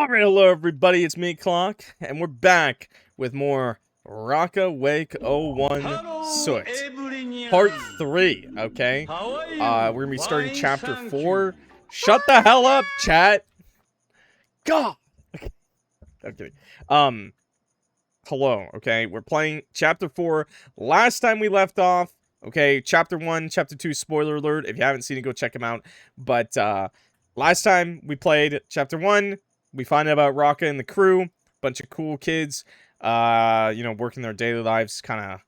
Alright, hello everybody, it's me, Clock, and we're back with more Rakka Wake 01 Soot. Part 3, okay? We're gonna be starting Chapter 4. Shut the hell up, chat! God! I'm kidding. Hello, okay? We're playing Chapter 4. Last time we left off, okay, Chapter 1, Chapter 2, spoiler alert. If you haven't seen it, go check them out. But, last time we played Chapter 1, we find out about Rakka and the crew. Bunch of cool kids, you know, working their daily lives, kind of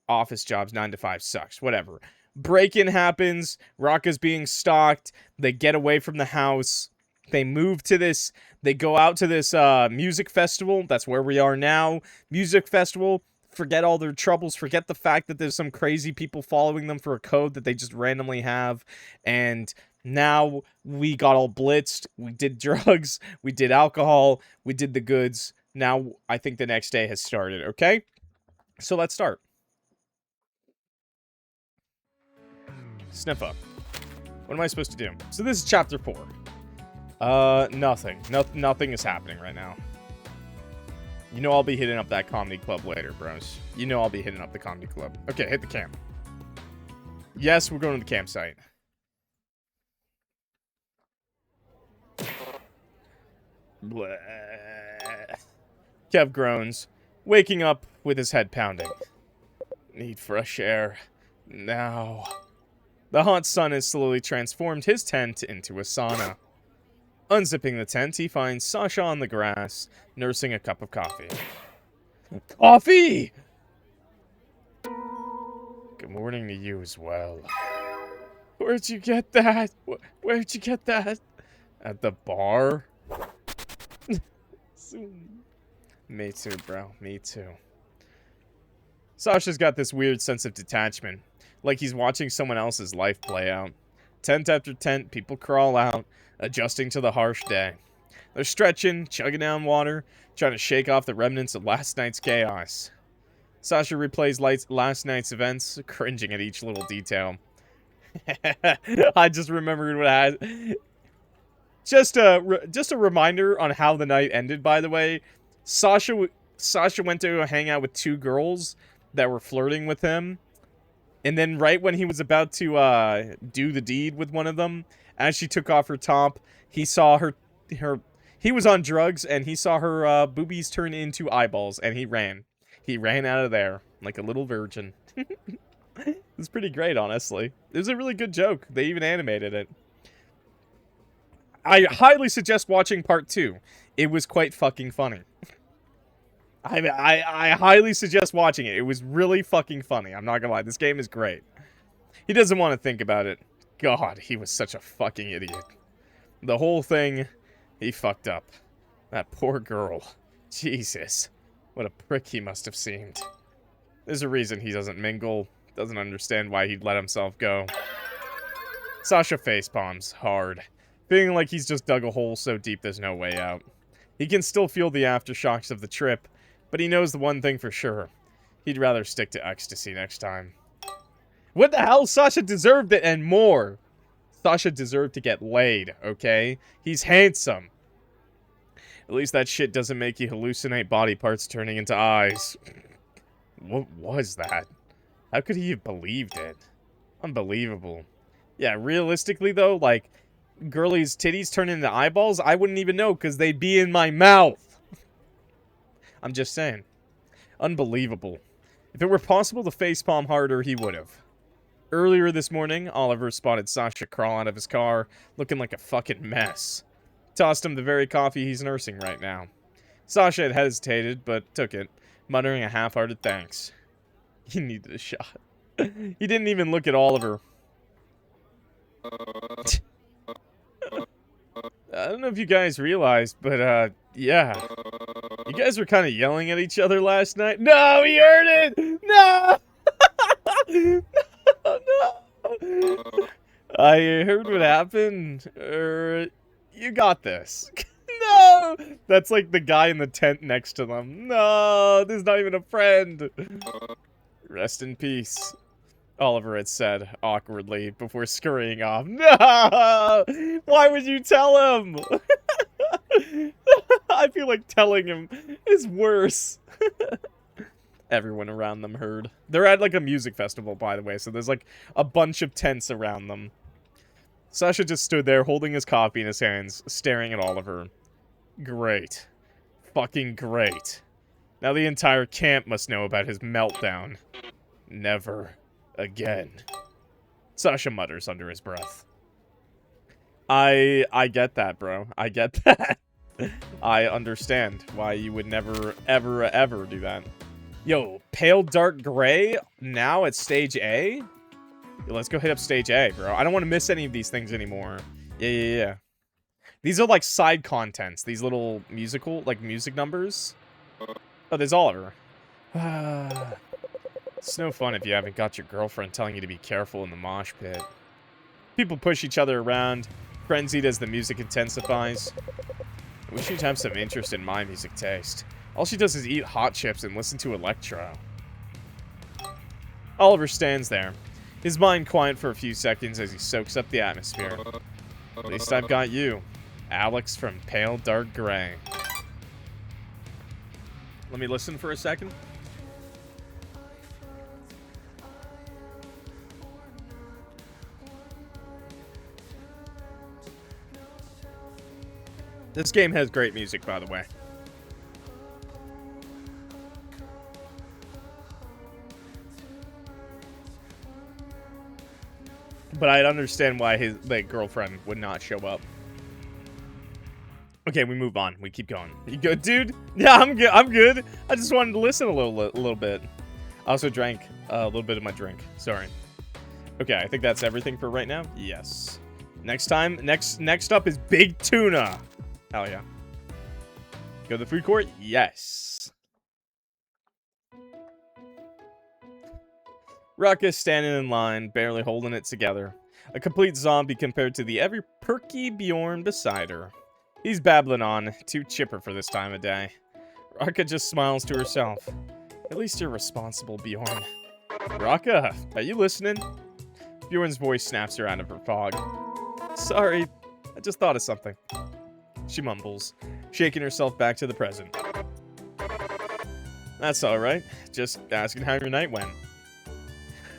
office jobs, 9 to 5 sucks, whatever. Break-in happens, Rakka's being stalked, they get away from the house, they move to this, they go out to this, music festival, that's where we are now, music festival, forget all their troubles, forget the fact that there's some crazy people following them for a code that they just randomly have, and now we got all blitzed, we did drugs, we did alcohol, we did the goods. Now I think the next day has started, okay? So let's start. Sniff up. What am I supposed to do? So this is chapter 4. Nothing. Nothing is happening right now. You know I'll be hitting up that comedy club later, bros. You know I'll be hitting up the comedy club. Okay, hit the camp. Yes, we're going to the campsite. Blah. Kev groans, waking up with his head pounding. Need fresh air. Now. The hot sun has slowly transformed his tent into a sauna. Unzipping the tent, he finds Sasha on the grass, nursing a cup of coffee. Coffee! Good morning to you as well. Where'd you get that? Where'd you get that? At the bar? Me too, bro. Me too. Sasha's got this weird sense of detachment, like he's watching someone else's life play out. Tent after tent, people crawl out, adjusting to the harsh day. They're stretching, chugging down water, trying to shake off the remnants of last night's chaos. Sasha replays last night's events, cringing at each little detail. I just remembered what I had. Just a reminder on how the night ended, by the way. Sasha went to hang out with 2 girls that were flirting with him. And then right when he was about to do the deed with one of them, as she took off her top, he saw he was on drugs, and he saw her boobies turn into eyeballs, and he ran. He ran out of there like a little virgin. It was pretty great, honestly. It was a really good joke. They even animated it. I highly suggest watching part 2. It was quite fucking funny. I highly suggest watching it. It was really fucking funny. I'm not gonna lie. This game is great. He doesn't want to think about it. God, he was such a fucking idiot. The whole thing, he fucked up. That poor girl. Jesus. What a prick he must have seemed. There's a reason he doesn't mingle. Doesn't understand why he'd let himself go. Sasha facepalms hard, feeling like he's just dug a hole so deep there's no way out. He can still feel the aftershocks of the trip, but he knows the one thing for sure. He'd rather stick to ecstasy next time. What the hell? Sasha deserved it and more. Sasha deserved to get laid, okay? He's handsome. At least that shit doesn't make you hallucinate body parts turning into eyes. What was that? How could he have believed it? Unbelievable. Yeah, realistically though, like, girlies' titties turn into eyeballs, I wouldn't even know because they'd be in my mouth. I'm just saying. Unbelievable. If it were possible to facepalm harder, he would have. Earlier this morning, Oliver spotted Sasha crawl out of his car, looking like a fucking mess. Tossed him the very coffee he's nursing right now. Sasha had hesitated, but took it, muttering a half-hearted thanks. He needed a shot. He didn't even look at Oliver. I don't know if you guys realized, but, yeah. You guys were kind of yelling at each other last night. No, he heard it! No! No! I heard what happened. You got this. No! That's like the guy in the tent next to them. No, this is not even a friend. Rest in peace. Oliver had said, awkwardly, before scurrying off. No! Why would you tell him? feel like telling him is worse. Everyone around them heard. They're at like a music festival, by the way, so there's like a bunch of tents around them. Sasha just stood there holding his coffee in his hands, staring at Oliver. Great. Fucking great. Now the entire camp must know about his meltdown. Never again. Sasha mutters under his breath. I get that, bro. I get that. I understand why you would never, ever, ever do that. Yo, pale dark gray now at stage A? Yo, let's go hit up stage A, bro. I don't want to miss any of these things anymore. Yeah. These are like side contents. These little musical, like music numbers. Oh, there's Oliver. It's no fun if you haven't got your girlfriend telling you to be careful in the mosh pit. People push each other around, frenzied as the music intensifies. I wish you'd have some interest in my music taste. All she does is eat hot chips and listen to electro. Oliver stands there, his mind quiet for a few seconds as he soaks up the atmosphere. At least I've got you, Alex from Pale Dark Gray. Let me listen for a second. This game has great music, by the way. But I'd understand why his girlfriend would not show up. Okay, we move on. We keep going. You good, dude? Yeah, I'm good. I'm good. I just wanted to listen a little bit. I also drank a little bit of my drink. Sorry. Okay, I think that's everything for right now. Yes. Next up is Big Tuna. Hell yeah. Go to the food court? Yes. Rakka standing in line, barely holding it together. A complete zombie compared to the ever perky Bjorn beside her. He's babbling on, too chipper for this time of day. Rakka just smiles to herself. At least you're responsible, Bjorn. Rakka, are you listening? Bjorn's voice snaps her out of her fog. Sorry, I just thought of something. She mumbles, shaking herself back to the present. That's alright, just asking how your night went.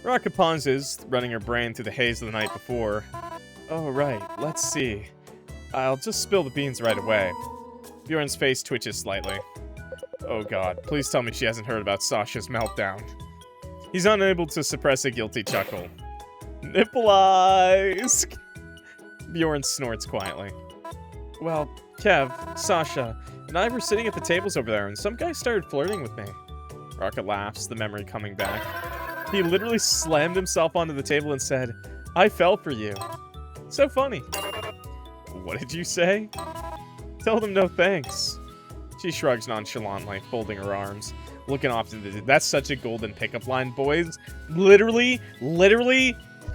Rakka pauses, running her brain through the haze of the night before. Oh, right, let's see. I'll just spill the beans right away. Bjorn's face twitches slightly. Oh god, please tell me she hasn't heard about Sasha's meltdown. He's unable to suppress a guilty chuckle. Nipple eyes! Bjorn snorts quietly. Well, Kev, Sasha, and I were sitting at the tables over there, and some guy started flirting with me. Rakka laughs, the memory coming back. He literally slammed himself onto the table and said, I fell for you. So funny. What did you say? Tell them no thanks. She shrugs nonchalantly, folding her arms, looking off to the... That's such a golden pickup line, boys. Literally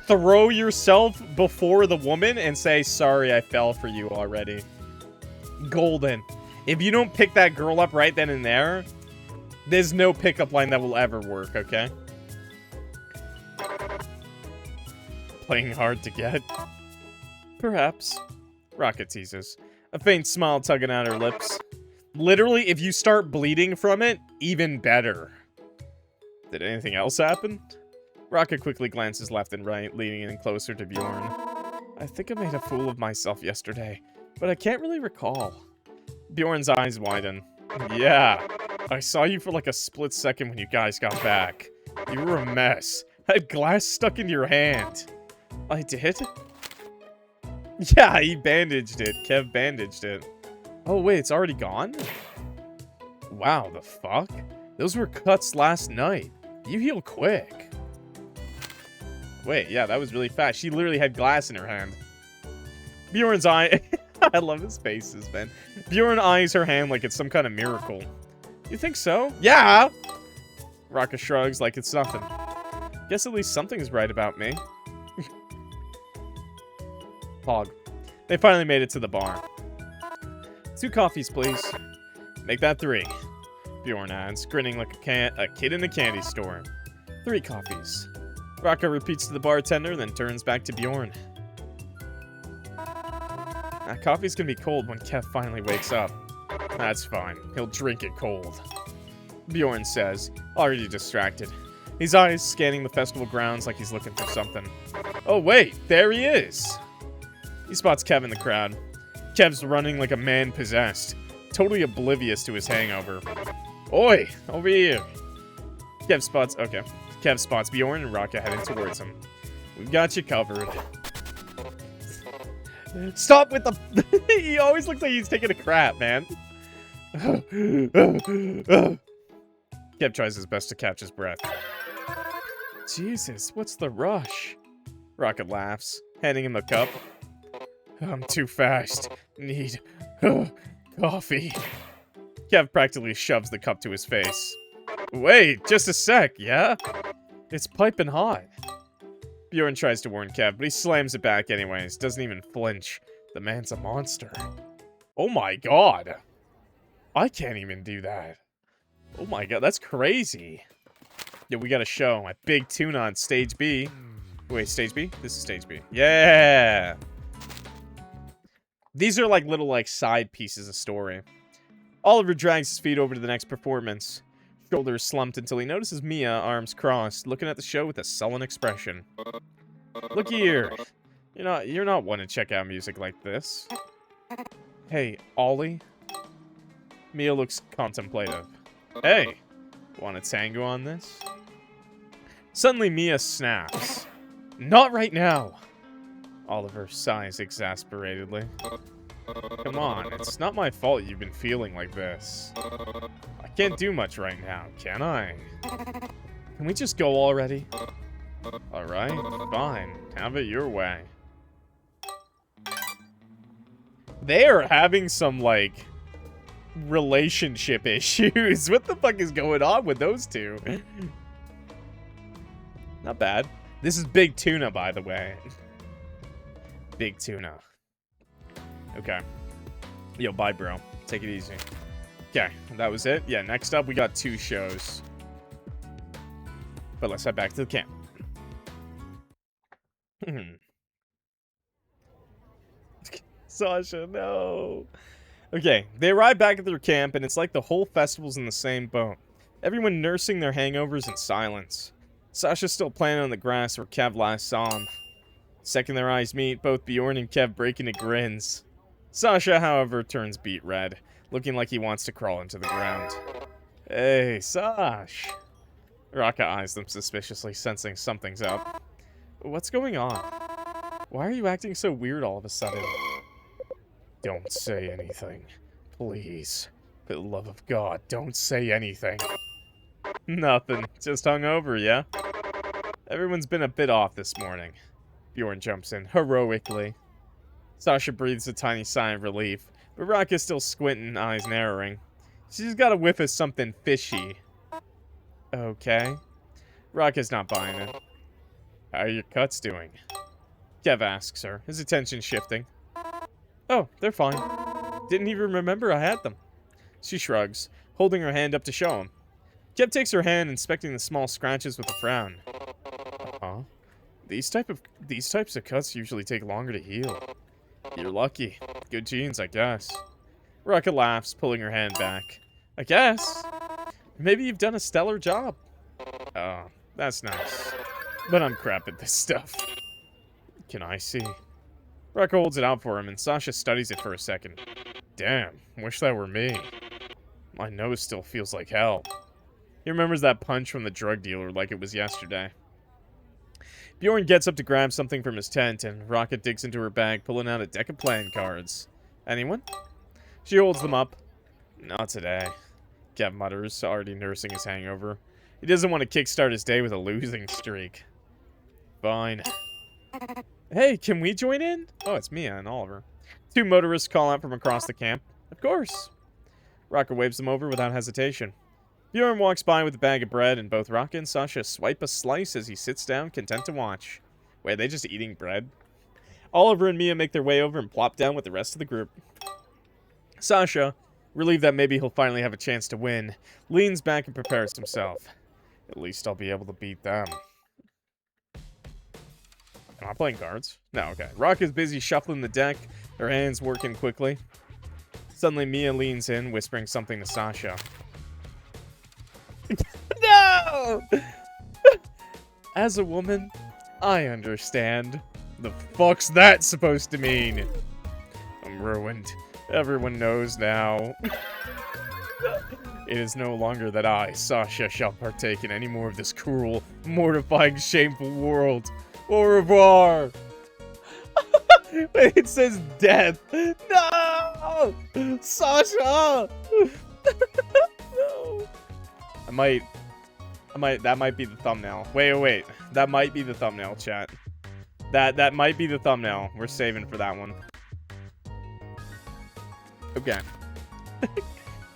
throw yourself before the woman and say, sorry, I fell for you already. Golden. If you don't pick that girl up right then and there, there's no pickup line that will ever work, okay? Playing hard to get? Perhaps. Rakka teases, a faint smile tugging at her lips. Literally, if you start bleeding from it, even better. Did anything else happen? Rakka quickly glances left and right, leaning in closer to Bjorn. I think I made a fool of myself yesterday, but I can't really recall. Bjorn's eyes widen. Yeah, I saw you for like a split second when you guys got back. You were a mess. Had glass stuck into your hand. I did? Yeah, he bandaged it. Kev bandaged it. Oh, wait, it's already gone? Wow, the fuck? Those were cuts last night. You heal quick. Wait, yeah, that was really fast. She literally had glass in her hand. Bjorn's eye... I love his faces, man. Bjorn eyes her hand like it's some kind of miracle. You think so? Yeah! Rakka shrugs like it's nothing. Guess at least something's right about me. Pog. They finally made it to the bar. 2 coffees, please. Make that 3. Bjorn adds, grinning like a kid in a candy store. 3 coffees. Rakka repeats to the bartender, then turns back to Bjorn. That coffee's gonna be cold when Kev finally wakes up. That's fine. He'll drink it cold. Bjorn says, already distracted. His eyes scanning the festival grounds like he's looking for something. Oh wait, there he is! He spots Kev in the crowd. Kev's running like a man possessed, totally oblivious to his hangover. Oi, over here! Kev spots Bjorn and Rakka heading towards him. We've got you covered. Stop with the... He always looks like he's taking a crap, man. Kev tries his best to catch his breath. Jesus, what's the rush? Rakka laughs, handing him a cup. I'm too fast. Need coffee. Kev practically shoves the cup to his face. Wait, just a sec, yeah? It's piping hot. Bjorn tries to warn Kev, but he slams it back anyways. Doesn't even flinch. The man's a monster. Oh my god. I can't even do that. Oh my god, that's crazy. Yeah, we got a show at Big Tuna on Stage B. Wait, Stage B? This is Stage B. Yeah! These are like little side pieces of story. Oliver drags his feet over to the next performance. Shoulders slumped until he notices Mia, arms crossed, looking at the show with a sullen expression. Look here. You're not one to check out music like this. Hey, Ollie? Mia looks contemplative. Hey, want to tango on this? Suddenly Mia snaps. Not right now. Oliver sighs exasperatedly. Come on, it's not my fault you've been feeling like this. I can't do much right now, can I? Can we just go already? Alright, fine. Have it your way. They are having some, relationship issues. What the fuck is going on with those two? Not bad. This is Big Tuna, by the way. Big Tuna. Okay. Yo, bye, bro. Take it easy. Okay, that was it. Yeah, next up, we got 2 shows. But let's head back to the camp. Sasha, no. Okay, they arrive back at their camp, and it's like the whole festival's in the same boat. Everyone nursing their hangovers in silence. Sasha's still playing on the grass where Kev last saw him. Second their eyes meet, both Bjorn and Kev break into grins. Sasha, however, turns beet red, looking like he wants to crawl into the ground. Hey, Sash. Rakka eyes them suspiciously, sensing something's up. What's going on? Why are you acting so weird all of a sudden? Don't say anything. Please. For the love of God, don't say anything. Nothing. Just hungover, yeah? Everyone's been a bit off this morning. Bjorn jumps in, heroically. Sasha breathes a tiny sigh of relief, but Rakka's still squinting, eyes narrowing. She's got a whiff of something fishy. Okay. Rakka's not buying it. How are your cuts doing? Kev asks her, his attention shifting. Oh, they're fine. Didn't even remember I had them. She shrugs, holding her hand up to show him. Kev takes her hand, inspecting the small scratches with a frown. Uh-huh. These types of cuts usually take longer to heal. You're lucky. Good genes, I guess. Rakka laughs, pulling her hand back. I guess. Maybe you've done a stellar job. Oh, that's nice. But I'm crap at this stuff. Can I see? Rakka holds it out for him, and Sasha studies it for a second. Damn, wish that were me. My nose still feels like hell. He remembers that punch from the drug dealer like it was yesterday. Bjorn gets up to grab something from his tent, and Rakka digs into her bag, pulling out a deck of playing cards. Anyone? She holds them up. Not today. Kev mutters, already nursing his hangover. He doesn't want to kickstart his day with a losing streak. Fine. Hey, can we join in? Oh, it's Mia and Oliver. 2 motorists call out from across the camp. Of course. Rakka waves them over without hesitation. Bjorn walks by with a bag of bread, and both Rakka and Sasha swipe a slice as he sits down, content to watch. Wait, are they just eating bread? Oliver and Mia make their way over and plop down with the rest of the group. Sasha, relieved that maybe he'll finally have a chance to win, leans back and prepares himself. At least I'll be able to beat them. Am I playing cards? No, okay. Rakka's busy shuffling the deck, her hands working quickly. Suddenly, Mia leans in, whispering something to Sasha. No! As a woman, I understand. The fuck's that supposed to mean? I'm ruined. Everyone knows now. It is no longer that I, Sasha, shall partake in any more of this cruel, mortifying, shameful world. Au revoir! Wait, it says death. No! Sasha! No. That might be the thumbnail. Wait. That might be the thumbnail, chat. That might be the thumbnail. We're saving for that one. Okay.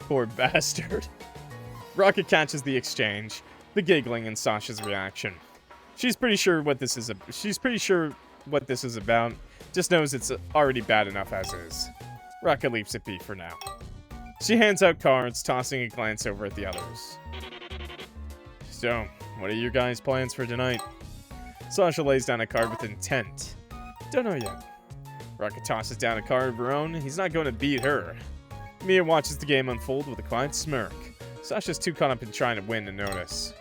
Poor bastard. Rakka catches the exchange, the giggling, and Sasha's reaction. She's pretty sure what this is about. Just knows it's already bad enough as is. Rakka leaves it be for now. She hands out cards, tossing a glance over at the others. So, what are your guys' plans for tonight? Sasha lays down a card with intent. Don't know yet. Rakka tosses down a card of her own. He's not going to beat her. Mia watches the game unfold with a quiet smirk. Sasha's too caught up in trying to win to notice.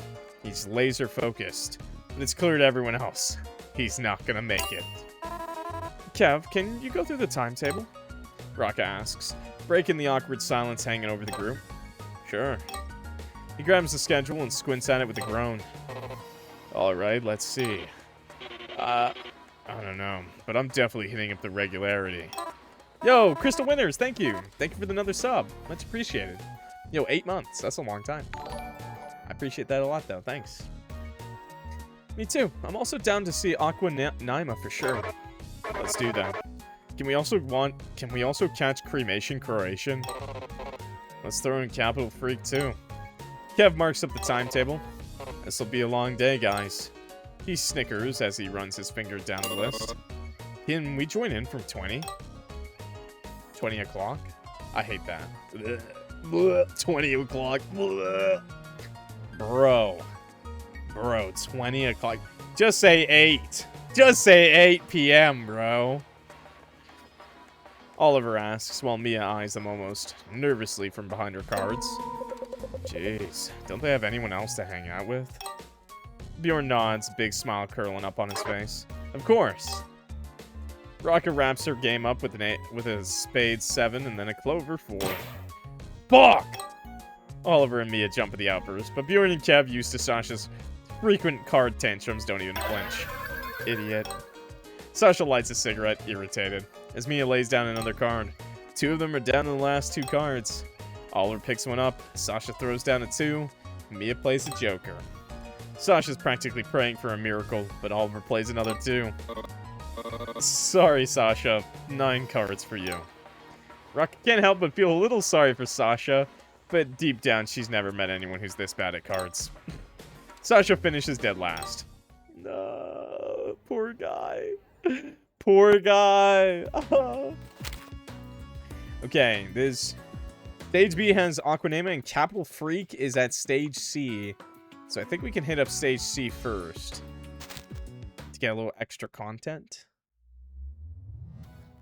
He's laser focused, but it's clear to everyone else. He's not gonna make it. Kev, can you go through the timetable? Rakka asks, breaking the awkward silence hanging over the group. Sure. He grabs the schedule and squints at it with a groan. Alright, let's see. I don't know, but I'm definitely hitting up the regularity. Yo, Crystal Winters, thank you. Thank you for another sub. Much appreciated. Yo, 8 months. That's a long time. I appreciate that a lot, though. Thanks. Me too. I'm also down to see Aqua Naima for sure. Let's do that. Can we also catch Cremation Croatian? Let's throw in Capital Freak, too. Kev marks up the timetable. This'll be a long day, guys. He snickers as he runs his finger down the list. Can we join in from 20? 20 o'clock? I hate that. Blech. Blech. 20 o'clock. Bro, 20 o'clock. Just say 8. Just say 8 p.m., bro. Oliver asks while Mia eyes them almost nervously from behind her cards. Jeez, don't they have anyone else to hang out with? Bjorn nods, big smile curling up on his face. Of course. Rakka wraps her game up with a spade 7 and then a clover 4. Fuck! Oliver and Mia jump at the outburst, but Bjorn and Kev, used to Sasha's frequent card tantrums, don't even flinch. Idiot. Sasha lights a cigarette, irritated, as Mia lays down another card. 2 of them are down to the last 2 cards. Oliver picks one up, Sasha throws down a 2, Mia plays a joker. Sasha's practically praying for a miracle, but Oliver plays another 2. Sorry, Sasha. 9 cards for you. Rakka can't help but feel a little sorry for Sasha, but deep down, she's never met anyone who's this bad at cards. Sasha finishes dead last. No, poor guy. Poor guy. Okay, this... Stage B has Aquanema and Capital Freak is at Stage C. So I think we can hit up Stage C first. To get a little extra content.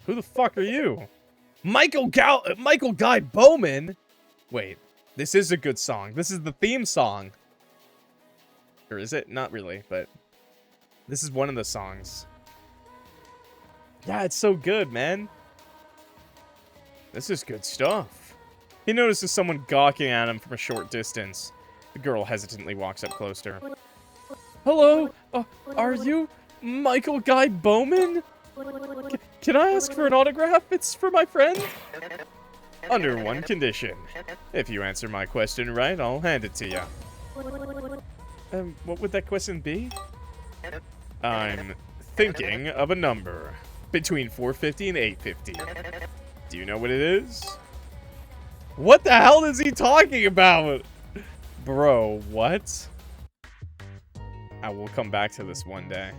Who the fuck are you? Michael Guy Bowman? Wait, this is a good song. This is the theme song. Or is it? Not really, but... This is one of the songs. Yeah, it's so good, man. This is good stuff. He notices someone gawking at him from a short distance. The girl hesitantly walks up close to her. Hello? Are you Michael Guy Bowman? Can I ask for an autograph? It's for my friend. Under one condition. If you answer my question right, I'll hand it to you. What would that question be? I'm thinking of a number. Between 450 and 850. Do you know what it is? What the hell is he talking about? Bro, what? I will come back to this one day.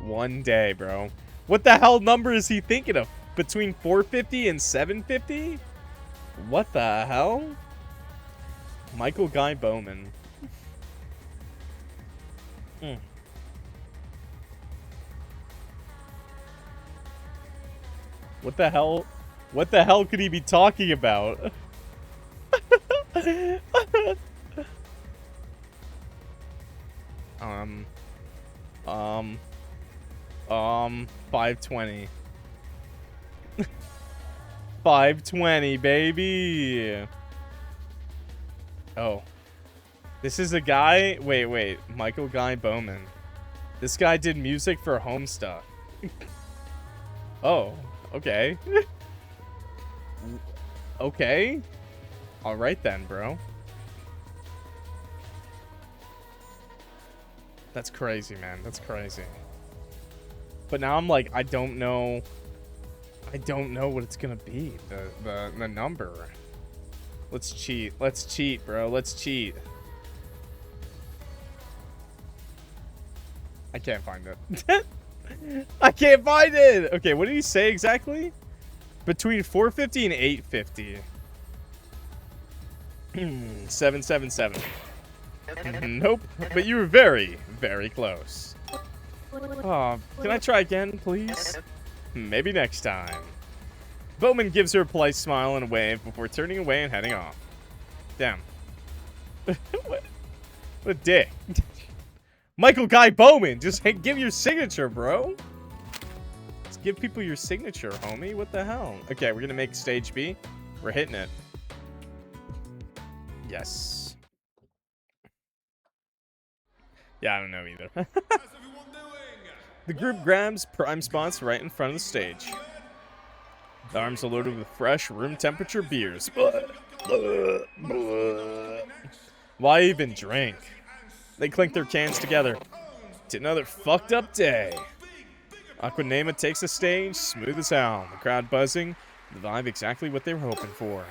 One day, bro. What the hell number is he thinking of? Between 450 and 750? What the hell? Michael Guy Bowman. What the hell? What the hell could he be talking about? 520. 520, baby. Oh. This is a guy? Wait. Michael Guy Bowman. This guy did music for Home Stuff. Oh, okay. Okay. Alright then, bro. That's crazy, man. That's crazy. But now I'm like, I don't know what it's gonna be. The number. Let's cheat. Let's cheat, bro. Let's cheat. I can't find it. I can't find it! Okay, what did he say exactly? Between 450 and 850. 777. Nope. But you were very, very close. Oh, can I try again, please? Maybe next time. Bowman gives her a polite smile and a wave before turning away and heading off. Damn. What a dick. Michael Guy Bowman, just give your signature, bro. Just give people your signature, homie. What the hell? Okay, we're gonna make stage B. We're hitting it. Yes. Yeah, I don't know either. The group grabs prime spots right in front of the stage. The arms are loaded with fresh, room temperature beers. Why even drink? They clink their cans together. It's another fucked up day. Aquanema takes the stage, smooth as hell. The crowd buzzing, the vibe exactly what they were hoping for.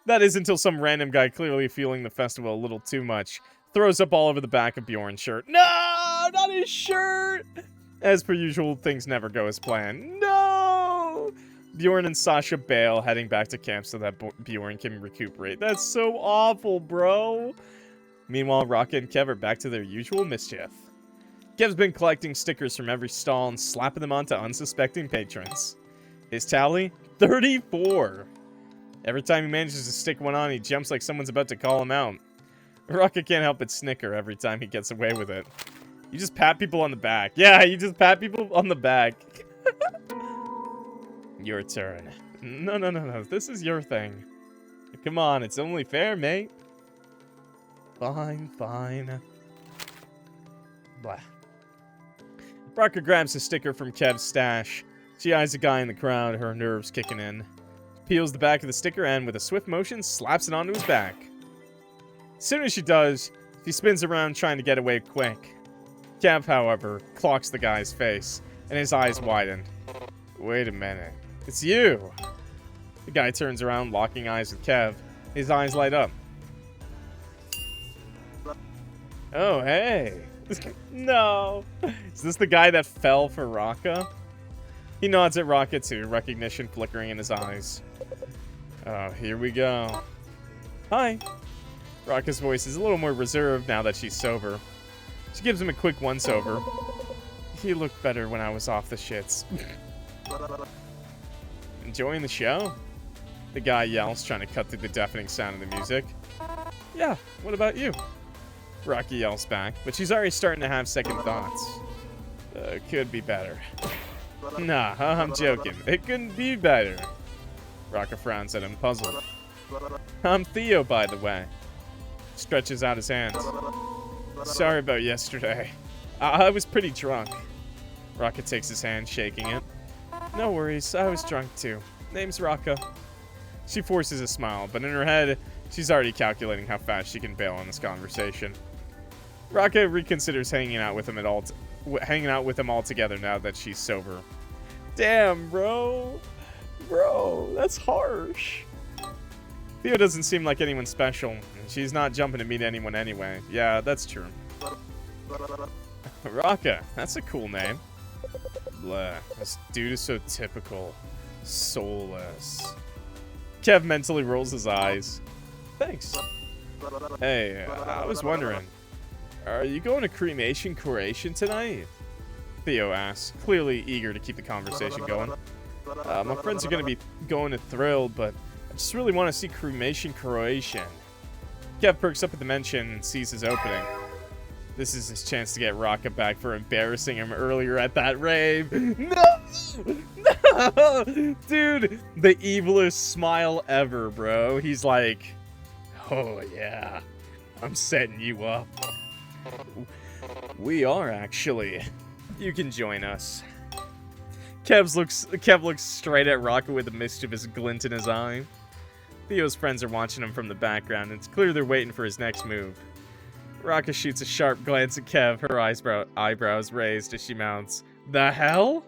That is until some random guy clearly feeling the festival a little too much throws up all over the back of Bjorn's shirt. No, not his shirt! As per usual, things never go as planned. No! Bjorn and Sasha bail, heading back to camp so that Bjorn can recuperate. That's so awful, bro. Meanwhile, Rakka and Kev are back to their usual mischief. Kev's been collecting stickers from every stall and slapping them onto unsuspecting patrons. His tally? 34. Every time he manages to stick one on, he jumps like someone's about to call him out. Rakka can't help but snicker every time he gets away with it. You just pat people on the back. Yeah, you just pat people on the back. Your turn. No. This is your thing. Come on, it's only fair, mate. Fine. Blah. Rakka grabs a sticker from Kev's stash. She eyes a guy in the crowd, her nerves kicking in. Peels the back of the sticker and, with a swift motion, slaps it onto his back. As soon as she does, she spins around trying to get away quick. Kev, however, clocks the guy's face, and his eyes widen. Wait a minute. It's you! The guy turns around, locking eyes with Kev. His eyes light up. Oh, hey. No. Is this the guy that fell for Rakka? He nods at Rakka too, recognition flickering in his eyes. Oh, here we go. Hi. Rakka's voice is a little more reserved now that she's sober. She gives him a quick once-over. He looked better when I was off the shits. Enjoying the show? The guy yells, trying to cut through the deafening sound of the music. Yeah, what about you? Rakka yells back, but she's already starting to have second thoughts. Could be better. Nah, I'm joking. It couldn't be better. Rakka frowns at him, puzzled. I'm Theo, by the way. Stretches out his hands. Sorry about yesterday. I was pretty drunk. Rakka takes his hand, shaking it. No worries, I was drunk too. Name's Rakka. She forces a smile, but in her head, she's already calculating how fast she can bail on this conversation. Rakka reconsiders hanging out with him all together now that she's sober. Damn, bro. Bro, that's harsh. Theo doesn't seem like anyone special, and she's not jumping to meet anyone anyway. Yeah, that's true. Rakka, that's a cool name. Blah, this dude is so typical. Soulless. Kev mentally rolls his eyes. Thanks. Hey, I was wondering, are you going to cremation tonight? Theo asks, clearly eager to keep the conversation going. My friends are going to be going to Thrill, but I just really want to see Cremation Croatian. Kev perks up at the mention and sees his opening. This is his chance to get Rakka back for embarrassing him earlier at that rave. No! No! Dude, the evilest smile ever, bro. He's like, oh yeah, I'm setting you up. We are, actually. You can join us. Kev looks straight at Rakka with a mischievous glint in his eye. Theo's friends are watching him from the background, and it's clear they're waiting for his next move. Rakka shoots a sharp glance at Kev, her eyebrows raised as she mounts. The hell?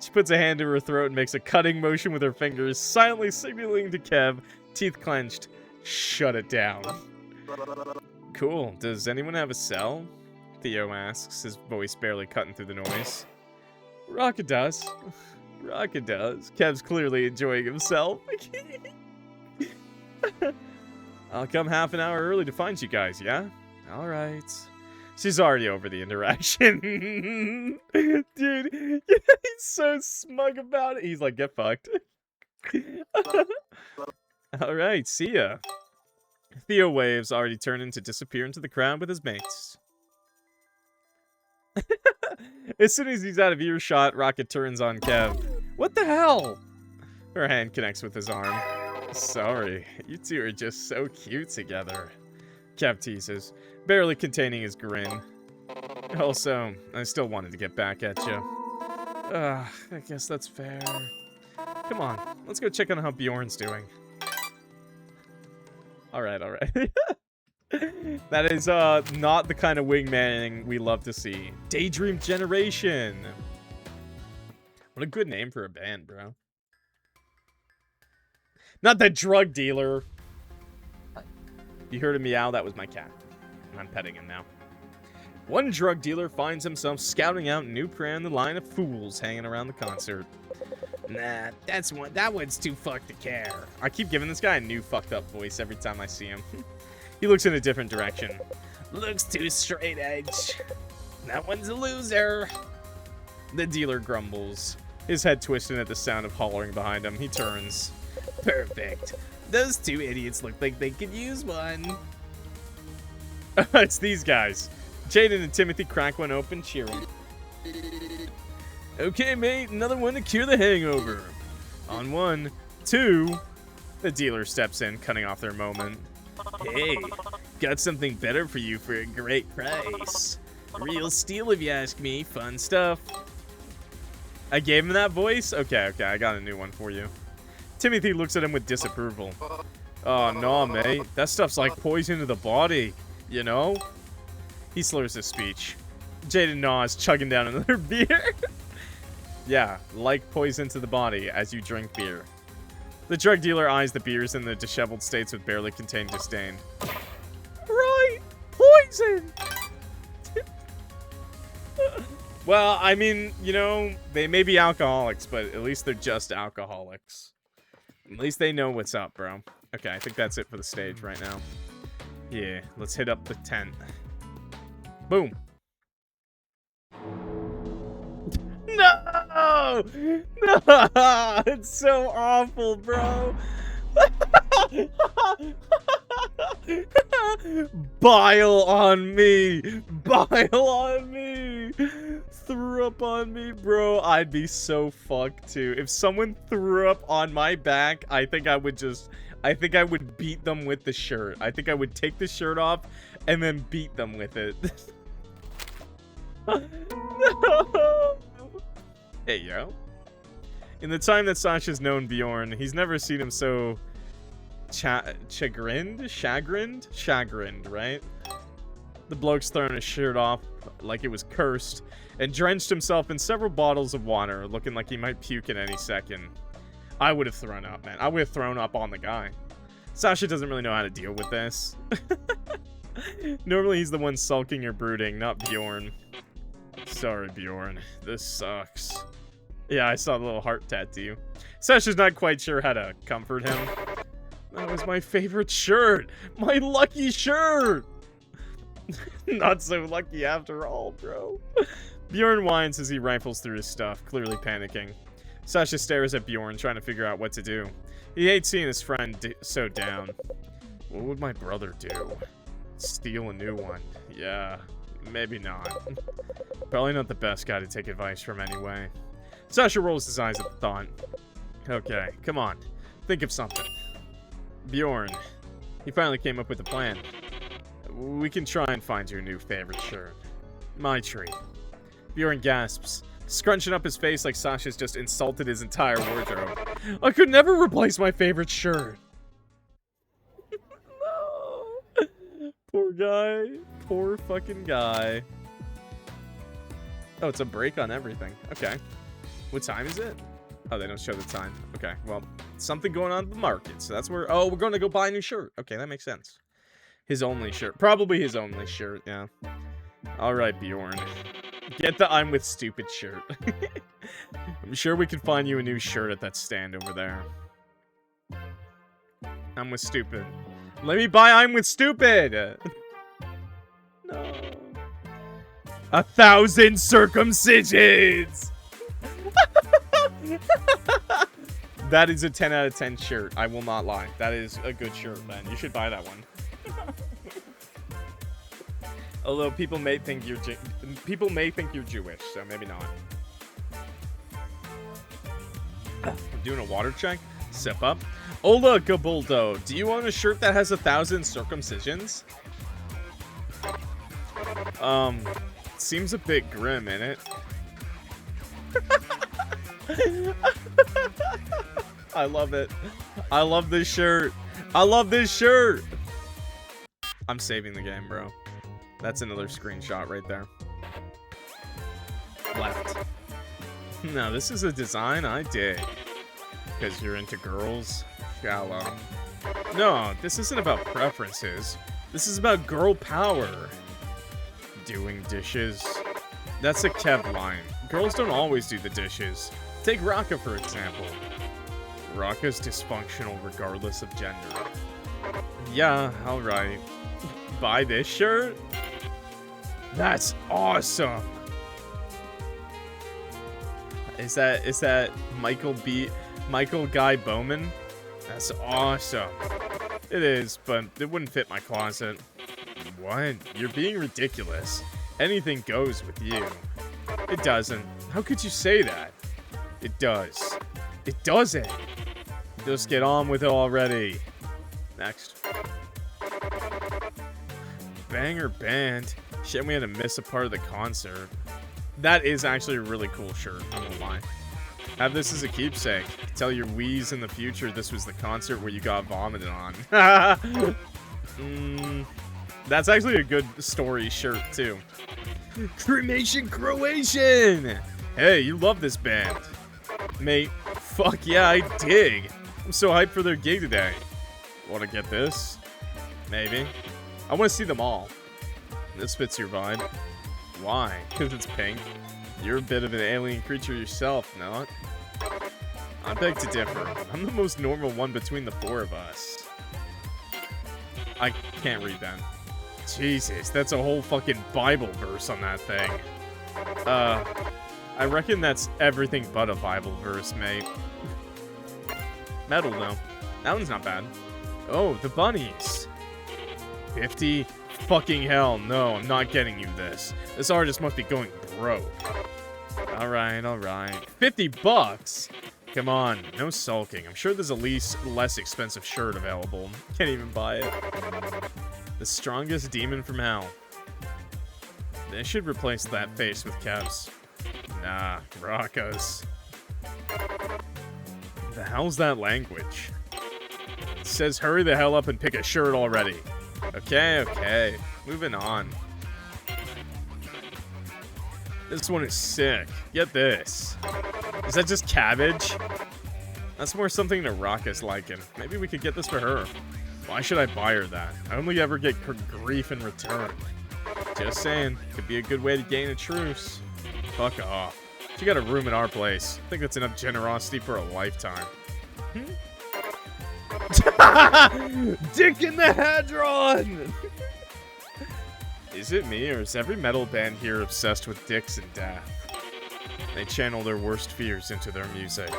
She puts a hand to her throat and makes a cutting motion with her fingers, silently signaling to Kev, teeth clenched, shut it down. Cool. Does anyone have a cell? Theo asks, his voice barely cutting through the noise. Rakka does. Rakka does. Kev's clearly enjoying himself. I'll come half an hour early to find you guys, yeah? Alright. She's already over the interaction. Dude, he's so smug about it. He's like, get fucked. Alright, see ya. Theo waves, already turning to disappear into the crowd with his mates. As soon as he's out of earshot, Rakka turns on Kev. What the hell? Her hand connects with his arm. Sorry, you two are just so cute together. Kev teases, barely containing his grin. Also, I still wanted to get back at you. I guess that's fair. Come on, let's go check on how Bjorn's doing. Alright. That is not the kind of wingmanning we love to see. Daydream Generation. What a good name for a band, bro. Not the drug dealer. You heard a meow, that was my cat. I'm petting him now. One drug dealer finds himself scouting out new prey in the line of fools hanging around the concert. Nah, that one's too fucked to care. I keep giving this guy a new fucked up voice every time I see him. He looks in a different direction. Looks too straight edge. That one's a loser. The dealer grumbles, his head twisting at the sound of hollering behind him. He turns. Perfect. Those two idiots look like they could use one. It's these guys. Jaden and Timothy crack one open, cheering. Okay, mate, another one to cure the hangover. On 1, 2. The dealer steps in, cutting off their moment. Hey, got something better for you for a great price. Real steal if you ask me. Fun stuff. I gave him that voice? Okay, I got a new one for you. Timothy looks at him with disapproval. Oh, no, mate. That stuff's like poison to the body, you know? He slurs his speech. Jaden nods, chugging down another beer. Yeah, like poison to the body as you drink beer. The drug dealer eyes the beers in the disheveled states with barely contained disdain. Right! Poison! Well, I mean, you know, they may be alcoholics, but at least they're just alcoholics. At least they know what's up, bro. Okay, I think that's it for the stage right now. Yeah, let's hit up the tent. Boom. No! No! It's so awful, bro. Bile on me. Bile on me. Threw up on me, bro. I'd be so fucked too. If someone threw up on my back, I think I would beat them with the shirt. I think I would take the shirt off and then beat them with it. No. Hey, yo. In the time that Sasha's known Bjorn, he's never seen him so chagrined, right? The bloke's thrown his shirt off like it was cursed and drenched himself in several bottles of water, looking like he might puke at any second. I would have thrown up, man. I would have thrown up on the guy. Sasha doesn't really know how to deal with this. Normally he's the one sulking or brooding, not Bjorn. Sorry, Bjorn. This sucks. Yeah, I saw the little heart tattoo. Sasha's not quite sure how to comfort him. That was my favorite shirt! My lucky shirt! Not so lucky after all, bro. Bjorn whines as he rifles through his stuff, clearly panicking. Sasha stares at Bjorn, trying to figure out what to do. He hates seeing his friend so down. What would my brother do? Steal a new one. Yeah, maybe not. Probably not the best guy to take advice from anyway. Sasha rolls his eyes at the thought. Okay, come on. Think of something. Bjorn. He finally came up with a plan. We can try and find your new favorite shirt. My treat. Bjorn gasps, scrunching up his face like Sasha's just insulted his entire wardrobe. I could never replace my favorite shirt. No. Poor guy. Poor fucking guy. Oh, it's a break on everything. Okay. What time is it? Oh, they don't show the time. Okay, well, something going on at the market. So that's where... Oh, we're going to go buy a new shirt. Okay, that makes sense. His only shirt. Probably his only shirt, yeah. Alright, Bjorn. Get the I'm with stupid shirt. I'm sure we can find you a new shirt at that stand over there. I'm with stupid. Let me buy I'm with stupid! No. 1,000 circumcisions! That is a 10 out of 10 shirt. I will not lie. That is a good shirt, man. You should buy that one. Although people may think you're Jewish, so maybe not. I'm doing a water check. Sip up. Ola Gabuldo, do you own a shirt that has 1,000 circumcisions? Seems a bit grim, innit? I love it. I love this shirt. I love this shirt. I'm saving the game, bro. That's another screenshot right there. Left. No, this is a design I dig. Because you're into girls. Shallow. No, this isn't about preferences. This is about girl power. Doing dishes. That's a Kev line. Girls don't always do the dishes. Take Rakka, for example. Rakka's dysfunctional regardless of gender. Yeah, alright. Buy this shirt? That's awesome! Is that Michael Guy Bowman? That's awesome. It is, but it wouldn't fit my closet. What? You're being ridiculous. Anything goes with you. It doesn't. How could you say that? It does. It doesn't. Just get on with it already. Next. Banger band. Shit, we had to miss a part of the concert. That is actually a really cool shirt, I won't lie. Have this as a keepsake. Tell your wheeze in the future this was the concert where you got vomited on. That's actually a good story shirt, too. Cremation Croatian! Hey, you love this band. Mate, fuck yeah, I dig. I'm so hyped for their gig today. Wanna get this? Maybe. I wanna see them all. This fits your vibe. Why? Because it's pink. You're a bit of an alien creature yourself, no? I beg to differ. I'm the most normal one between the four of us. I can't read that. Jesus, that's a whole fucking Bible verse on that thing. I reckon that's everything but a Bible verse, mate. Metal, though. That one's not bad. Oh, the bunnies. 50? Fucking hell, no, I'm not getting you this. This artist must be going broke. Alright, alright. 50 bucks? Come on, no sulking. I'm sure there's a less expensive shirt available. Can't even buy it. The strongest demon from hell. They should replace that face with Kev's. Nah, Rakka's. The hell's that language? It says hurry the hell up and pick a shirt already. Okay, okay. Moving on. This one is sick. Get this. Is that just cabbage? That's more something to Rakka's liking. Maybe we could get this for her. Why should I buy her that? I only ever get grief in return. Just saying. Could be a good way to gain a truce. Fuck off. She got a room in our place. I think that's enough generosity for a lifetime. Dick in the Hadron! Is it me, or is every metal band here obsessed with dicks and death? They channel their worst fears into their music.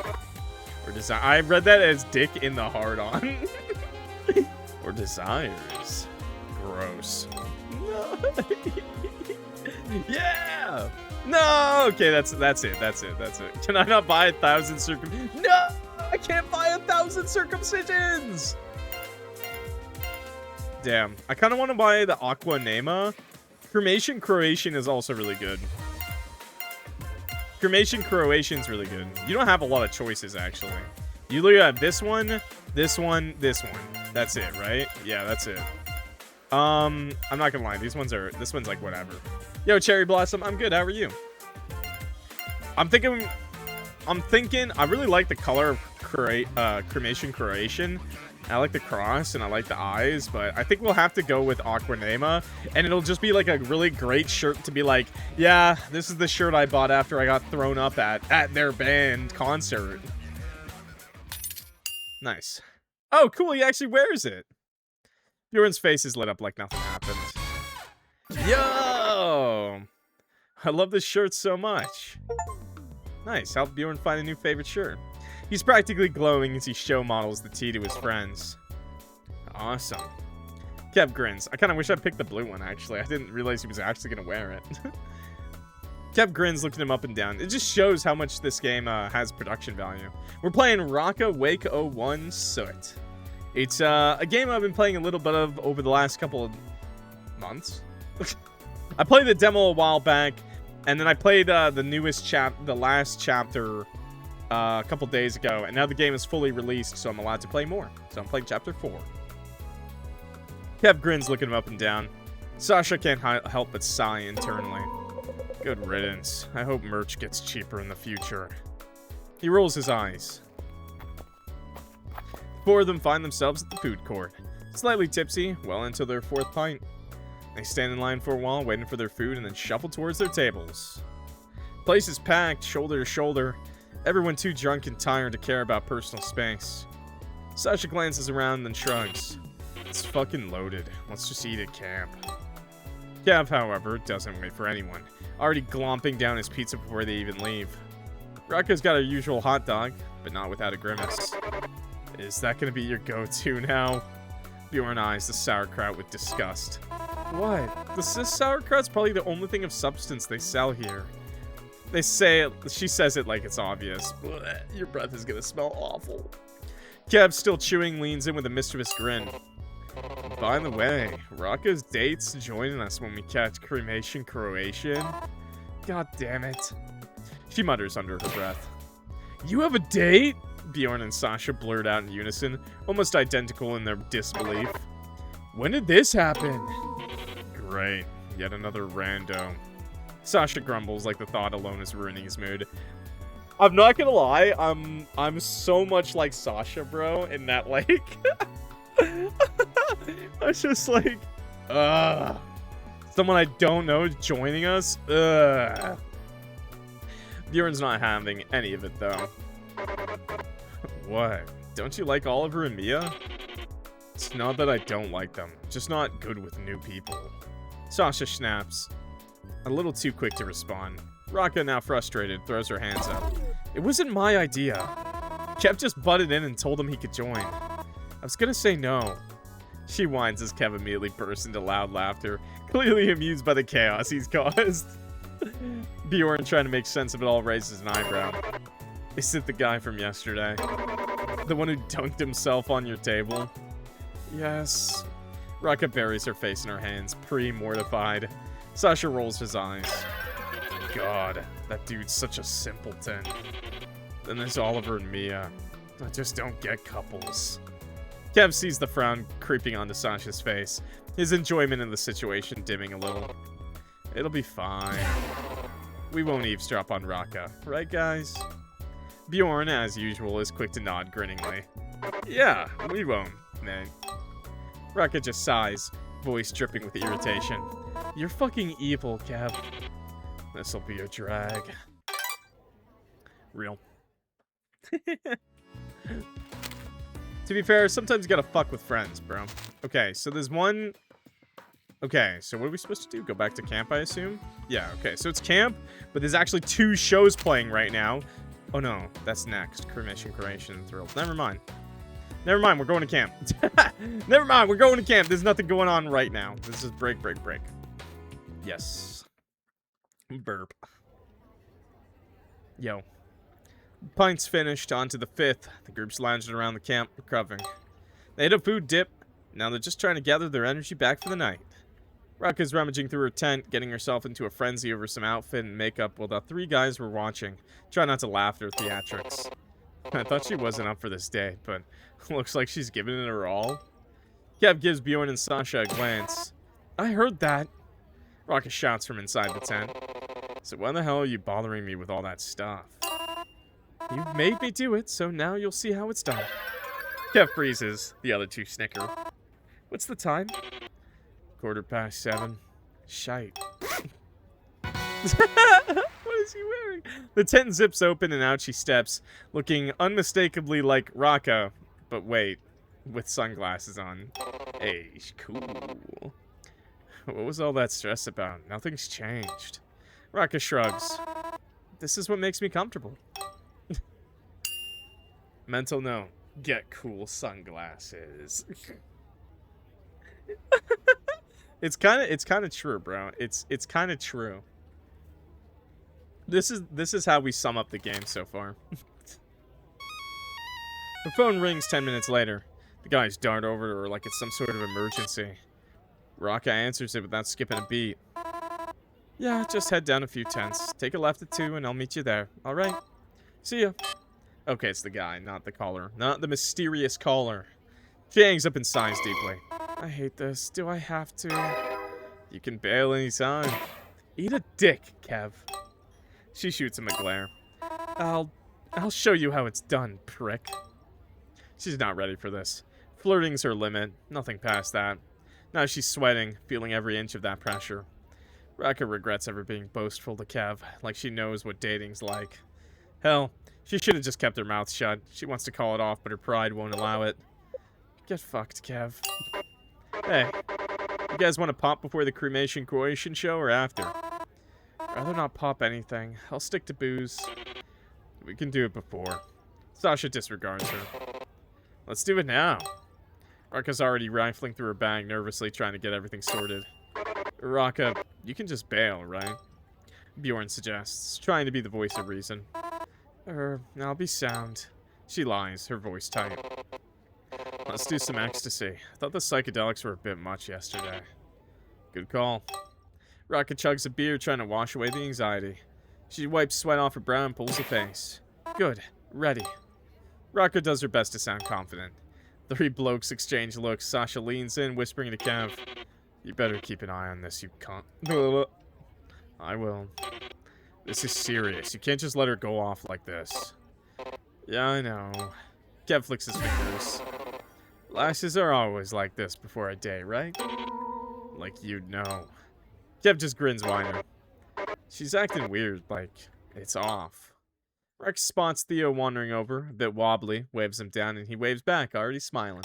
Or desire. I read that as dick in the hard-on. Or desires. Gross. No. Yeah! No! Okay, that's it. Can I not buy 1,000 No! I can't buy 1,000 circumcisions! Damn. I kind of want to buy the Aqua Nema. Cremation Croatian is also really good. Cremation Croatian's really good. You don't have a lot of choices, actually. You look at this one, this one, this one. That's it, right? Yeah, that's it. I'm not gonna lie. This one's like whatever. Yo, Cherry Blossom, I'm good. How are you? I'm thinking, I really like the color of Cremation Croatian. I like the cross and I like the eyes, but I think we'll have to go with Aquanema, and it'll just be like a really great shirt to be like, yeah, this is the shirt I bought after I got thrown up at their band concert. Nice. Oh, cool, he actually wears it. Bjorn's face is lit up like nothing happened. Yo! I love this shirt so much. Nice, help Bjorn find a new favorite shirt. He's practically glowing as he show models the tea to his friends. Awesome. Kev grins. I kind of wish I picked the blue one, actually. I didn't realize he was actually going to wear it. Kev grins, looking him up and down. It just shows how much this game has production value. We're playing Rakka Wake 01 Soot. It's a game I've been playing a little bit of over the last couple of months. I played the demo a while back, and then I played the last chapter a couple days ago, and now the game is fully released, so I'm allowed to play more. So I'm playing Chapter 4. Kev grins, looking him up and down. Sasha can't help but sigh internally. Good riddance. I hope merch gets cheaper in the future. He rolls his eyes. Four of them find themselves at the food court. Slightly tipsy, well into their fourth pint. They stand in line for a while, waiting for their food, and then shuffle towards their tables. Place is packed, shoulder to shoulder. Everyone too drunk and tired to care about personal space. Sasha glances around and then shrugs. It's fucking loaded. Let's just eat at camp. Kev, however, doesn't wait for anyone, already glomping down his pizza before they even leave. Rakka's got her usual hot dog, but not without a grimace. Is that gonna be your go-to now? Bjorn eyes the sauerkraut with disgust. What? This sauerkraut's probably the only thing of substance they sell here. They say it, she says it like it's obvious. Blech, your breath is gonna smell awful. Kev, still chewing, leans in with a mischievous grin. By the way, Rakka's date's joining us when we catch Cremation Croatian. God damn it. She mutters under her breath. You have a date? Bjorn and Sasha blurt out in unison, almost identical in their disbelief. When did this happen? Great, yet another rando. Sasha grumbles like the thought alone is ruining his mood. I'm not gonna lie, I'm so much like Sasha, bro, in that, like... I was just like, someone I don't know is joining us? Bjorn's not having any of it, though. What? Don't you like Oliver and Mia? It's not that I don't like them, just not good with new people. Sasha snaps. A little too quick to respond. Rakka, now frustrated, throws her hands up. It wasn't my idea. Kev just butted in and told him he could join. I was gonna say no. She whines as Kev immediately bursts into loud laughter, clearly amused by the chaos he's caused. Bjorn, trying to make sense of it all, raises an eyebrow. Is it the guy from yesterday? The one who dunked himself on your table? Yes. Rakka buries her face in her hands, pre-mortified. Sasha rolls his eyes. God, that dude's such a simpleton. Then there's Oliver and Mia. I just don't get couples. Kev sees the frown creeping onto Sasha's face, his enjoyment in the situation dimming a little. It'll be fine. We won't eavesdrop on Rakka, right guys? Bjorn, as usual, is quick to nod grinningly. Yeah, we won't, Nate. Rakka just sighs, voice dripping with irritation. You're fucking evil, Kev. This'll be a drag. Real. To be fair, sometimes you gotta fuck with friends, bro. Okay, so there's one Okay, so what are we supposed to do? Go back to camp, I assume? Yeah, okay, so it's camp, but there's actually 2 shows playing right now. Oh no, that's next. Cremation, Creation, and Thrills. Never mind. Never mind, we're going to camp. Never mind, we're going to camp. There's nothing going on right now. This is break. Yes. Burp. Yo. Pints finished, on to the 5th. The group's lounging around the camp, recovering. They had a food dip. Now they're just trying to gather their energy back for the night. Rakka's rummaging through her tent, getting herself into a frenzy over some outfit and makeup while the 3 guys were watching. Try not to laugh at her theatrics. I thought she wasn't up for this day, but looks like she's giving it her all. Kev gives Bjorn and Sasha a glance. I heard that. Rakka shouts from inside the tent. So why the hell are you bothering me with all that stuff? You made me do it, so now you'll see how it's done. Kev freezes. The other 2 snicker. What's the time? 7:15. Shite. What is he wearing? The tent zips open and out she steps, looking unmistakably like Rakka. But wait, with sunglasses on. Hey, cool. What was all that stress about? Nothing's changed. Rakka shrugs. This is what makes me comfortable. Mental note. Get cool sunglasses. It's kind of true, bro. It's kind of true. This is how we sum up the game so far. The phone rings 10 minutes later. The guys dart over to her like it's some sort of emergency. Rakka answers it without skipping a beat. Yeah, just head down a few tents. Take a left at 2 and I'll meet you there. Alright? See ya. Okay, it's the guy, not the caller. Not the mysterious caller. She hangs up and sighs deeply. I hate this. Do I have to? You can bail anytime. Eat a dick, Kev. She shoots him a glare. I'll show you how it's done, prick. She's not ready for this. Flirting's her limit. Nothing past that. Now she's sweating, feeling every inch of that pressure. Rakka regrets ever being boastful to Kev, like she knows what dating's like. Hell, she should have just kept her mouth shut. She wants to call it off, but her pride won't allow it. Get fucked, Kev. Hey, you guys want to pop before the cremation Croatian show or after? Rather not pop anything. I'll stick to booze. We can do it before. Sasha disregards her. Let's do it now. Rakka's already rifling through her bag, nervously trying to get everything sorted. Rakka, you can just bail, right? Bjorn suggests, trying to be the voice of reason. I'll be sound. She lies, her voice tight. Let's do some ecstasy. I thought the psychedelics were a bit much yesterday. Good call. Rakka chugs a beer, trying to wash away the anxiety. She wipes sweat off her brow and pulls a face. Good. Ready. Rakka does her best to sound confident. The 3 blokes exchange looks. Sasha leans in, whispering to Kev. You better keep an eye on this, you cunt. I will. This is serious. You can't just let her go off like this. Yeah, I know. Kev flicks his fingers. Lashes are always like this before a date, right? Like you'd know. Kev just grins wider. She's acting weird, like it's off. Rex spots Theo wandering over, a bit wobbly, waves him down, and he waves back, already smiling.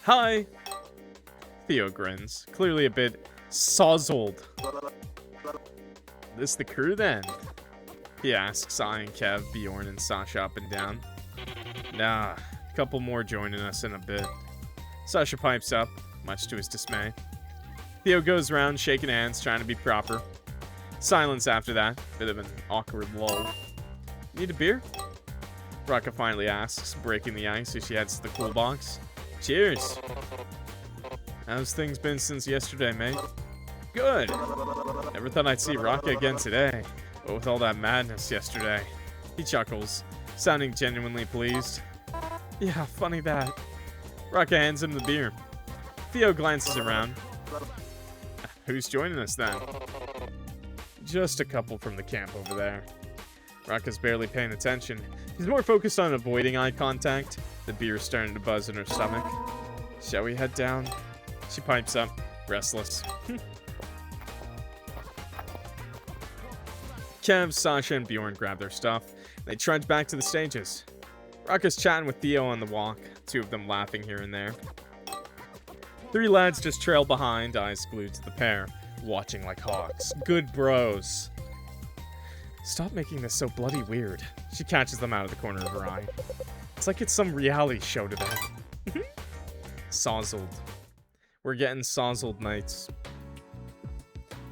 Hi! Theo grins, clearly a bit sozzled. This the crew then? He asks, eyeing Kev, Bjorn, and Sasha up and down. Nah, a couple more joining us in a bit. Sasha pipes up, much to his dismay. Theo goes around shaking hands, trying to be proper. Silence after that, bit of an awkward lull. Need a beer? Rakka finally asks, breaking the ice as she heads to the cool box. Cheers! How's things been since yesterday, mate? Good! Never thought I'd see Rakka again today, but with all that madness yesterday. He chuckles, sounding genuinely pleased. Yeah, funny that. Rakka hands him the beer. Theo glances around. Who's joining us then? Just a couple from the camp over there. Rakka's barely paying attention. He's more focused on avoiding eye contact. The beer's starting to buzz in her stomach. Shall we head down? She pipes up, restless. Kev, Sasha, and Bjorn grab their stuff. They trudge back to the stages. Rakka's chatting with Theo on the walk, 2 of them laughing here and there. Three lads just trail behind, eyes glued to the pair, watching like hawks. Good bros. Stop making this so bloody weird. She catches them out of the corner of her eye. It's like it's some reality show to them. Sozzled. We're getting sozzled nights.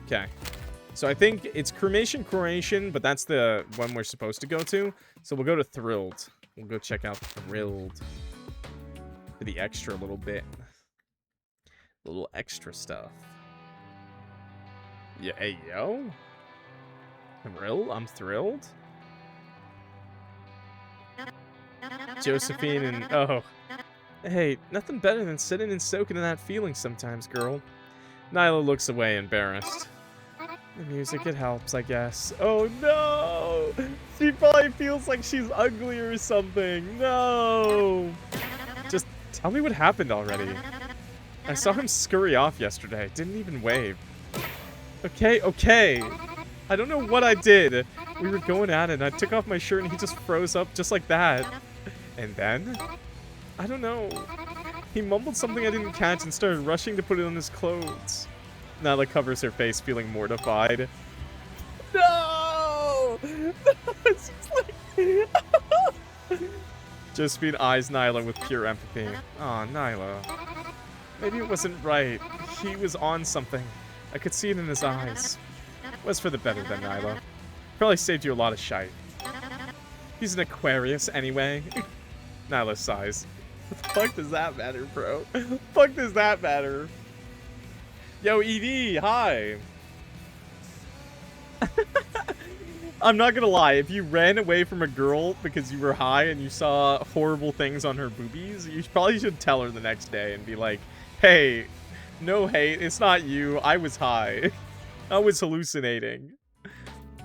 Okay. So I think it's cremation, but that's the one we're supposed to go to. So we'll go to Thrilled. We'll go check out Thrilled. For the extra little bit. A little extra stuff. Yeah, hey, yo. I'm thrilled. Josephine and... Oh. Hey, nothing better than sitting and soaking in that feeling sometimes, girl. Nyla looks away, embarrassed. The music, it helps, I guess. Oh, no! She probably feels like she's ugly or something. No! Just tell me what happened already. I saw him scurry off yesterday. Didn't even wave. Okay. I don't know what I did. We were going at it, and I took off my shirt, and he just froze up just like that. And then? I don't know. He mumbled something I didn't catch and started rushing to put it on his clothes. Nyla covers her face, feeling mortified. No! It's just like... Josephine eyes Nyla with pure empathy. Aw, Nyla. Maybe it wasn't right. He was on something. I could see it in his eyes. It was for the better then, Nyla. Probably saved you a lot of shite. He's an Aquarius anyway. Nyla sighs. What the fuck does that matter, bro? What the fuck does that matter? Yo, ED, hi. I'm not gonna lie, if you ran away from a girl because you were high and you saw horrible things on her boobies, you probably should tell her the next day and be like, hey, no hate, it's not you, I was high. I was hallucinating.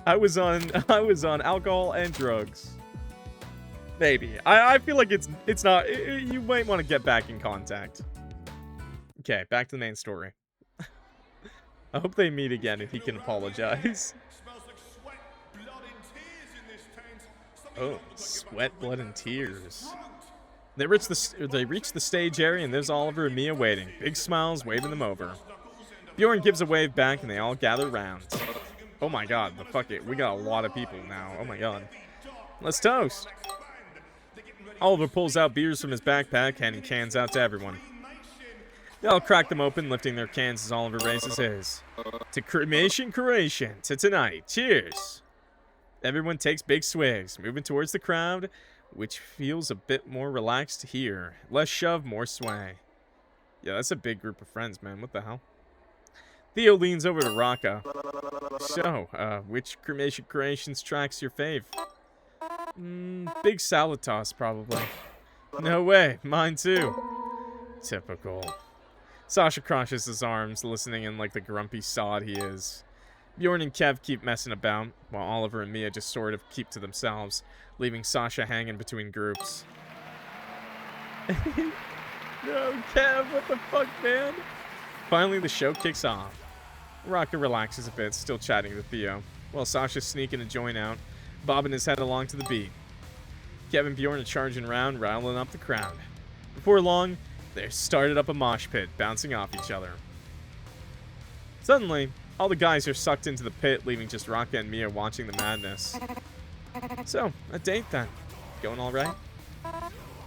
I was on alcohol and drugs. Maybe. I feel like it's not, you might want to get back in contact. Okay, back to the main story. I hope they meet again and he can apologize. Oh, sweat, blood, and tears. They reach the stage area, and there's Oliver and Mia waiting. Big smiles, waving them over. Bjorn gives a wave back, and they all gather round. Oh my god, the fuck it. We got a lot of people now. Oh my god. Let's toast. Oliver pulls out beers from his backpack, handing cans out to everyone. They all crack them open, lifting their cans as Oliver raises his. To cremation, to tonight. Cheers. Everyone takes big swigs, moving towards the crowd, which feels a bit more relaxed here. Less shove, more sway. Yeah, that's a big group of friends, man. What the hell? Theo leans over to Rakka. So, which cremation creations tracks your fave? Big salad toss, probably. No way, mine too. Typical. Sasha crosses his arms, listening in like the grumpy sod he is. Bjorn and Kev keep messing about, while Oliver and Mia just sort of keep to themselves, leaving Sasha hanging between groups. No, Kev, what the fuck, man? Finally, the show kicks off. Rakka relaxes a bit, still chatting to Theo, while Sasha's sneaking a joint out, bobbing his head along to the beat. Kev and Bjorn are charging round, riling up the crowd. Before long, they started up a mosh pit, bouncing off each other. Suddenly, all the guys are sucked into the pit, leaving just Rakka and Mia watching the madness. So, a date then. Going all right?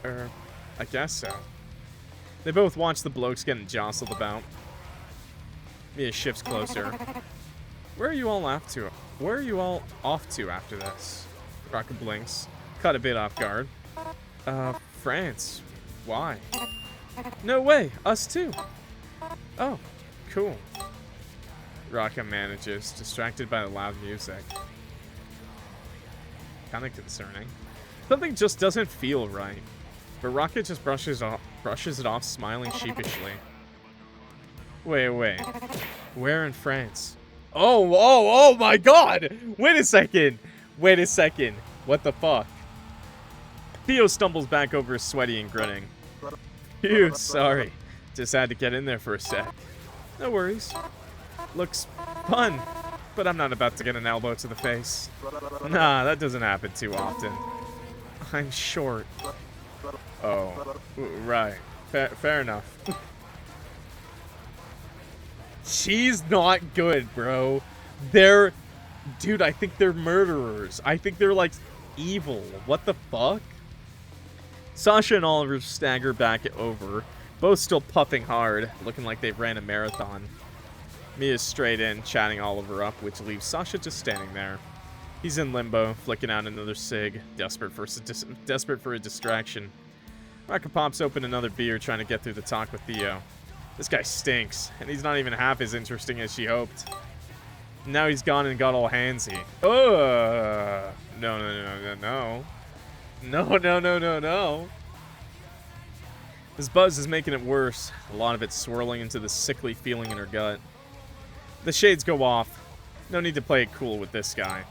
I guess so. They both watch the blokes getting jostled about. Mia shifts closer. Where are you all off to? Where are you all off to after this? Rakka blinks, caught a bit off guard. France. Why? No way, us too. Oh, cool. Rakka manages, distracted by the loud music. Kinda concerning. Something just doesn't feel right. But Rakka just brushes it off, smiling sheepishly. Wait. Where in France? Oh my god! Wait a second! What the fuck? Theo stumbles back over, sweaty and grinning. Phew, sorry. Just had to get in there for a sec. No worries. Looks fun, but I'm not about to get an elbow to the face. Nah, that doesn't happen too often. I'm short. Oh, right. Fair enough. She's not good, bro. They're... Dude, I think they're murderers. I think they're, like, evil. What the fuck? Sasha and Oliver stagger back over, both still puffing hard, looking like they've ran a marathon. Mia's straight in, chatting Oliver up, which leaves Sasha just standing there. He's in limbo, flicking out another cig, desperate for a distraction. Rakka pops open another beer, trying to get through the talk with Theo. This guy stinks, and he's not even half as interesting as she hoped. Now he's gone and got all handsy. No. No. This buzz is making it worse, a lot of it swirling into the sickly feeling in her gut. The shades go off. No need to play it cool with this guy.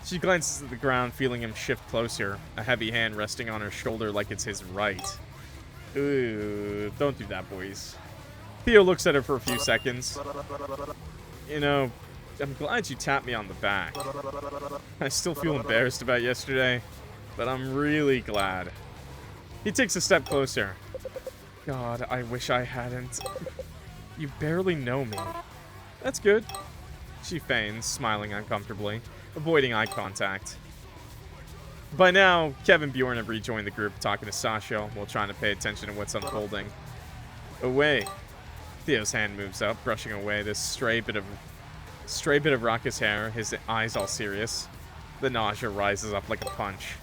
She glances at the ground, feeling him shift closer, a heavy hand resting on her shoulder like it's his right. Ooh, don't do that, boys. Theo looks at her for a few seconds. You know, I'm glad you tapped me on the back. I still feel embarrassed about yesterday, but I'm really glad. He takes a step closer. God, I wish I hadn't. You barely know me. That's good. She feigns, smiling uncomfortably, avoiding eye contact. By now, Kev and Bjorn have rejoined the group, talking to Sasha while trying to pay attention to what's unfolding. Away. Theo's hand moves up, brushing away this stray bit of Rakka's hair, his eyes all serious. The nausea rises up like a punch.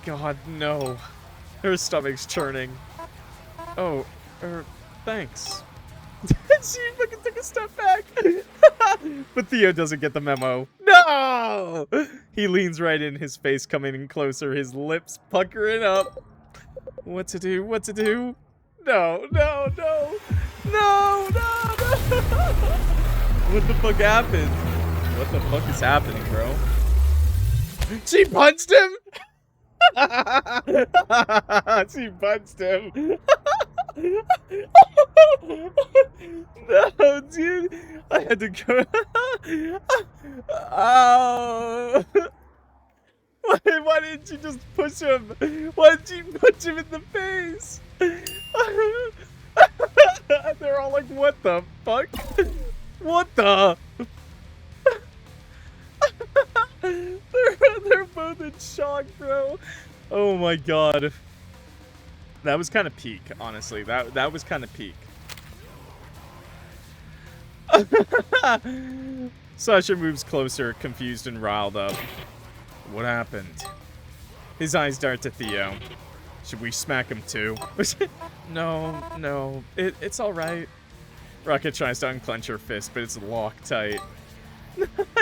God, no. Her stomach's churning. Oh, thanks. She fucking took a step back. But Theo doesn't get the memo. No! He leans right in, his face coming in closer, his lips puckering up. What to do? What to do? No. What the fuck happened? What the fuck is happening, bro? She punched him? She punched him. No, dude. I had to go. Oh. Why didn't you just push him? Why did you punch him in the face? They're all like, what the fuck? What the? They're both in shock, bro. Oh my god. That was kind of peak, honestly. That was kind of peak. Sasha moves closer, confused and riled up. What happened? His eyes dart to Theo. Should we smack him too? No. It's alright. Rakka tries to unclench her fist, but it's locked tight.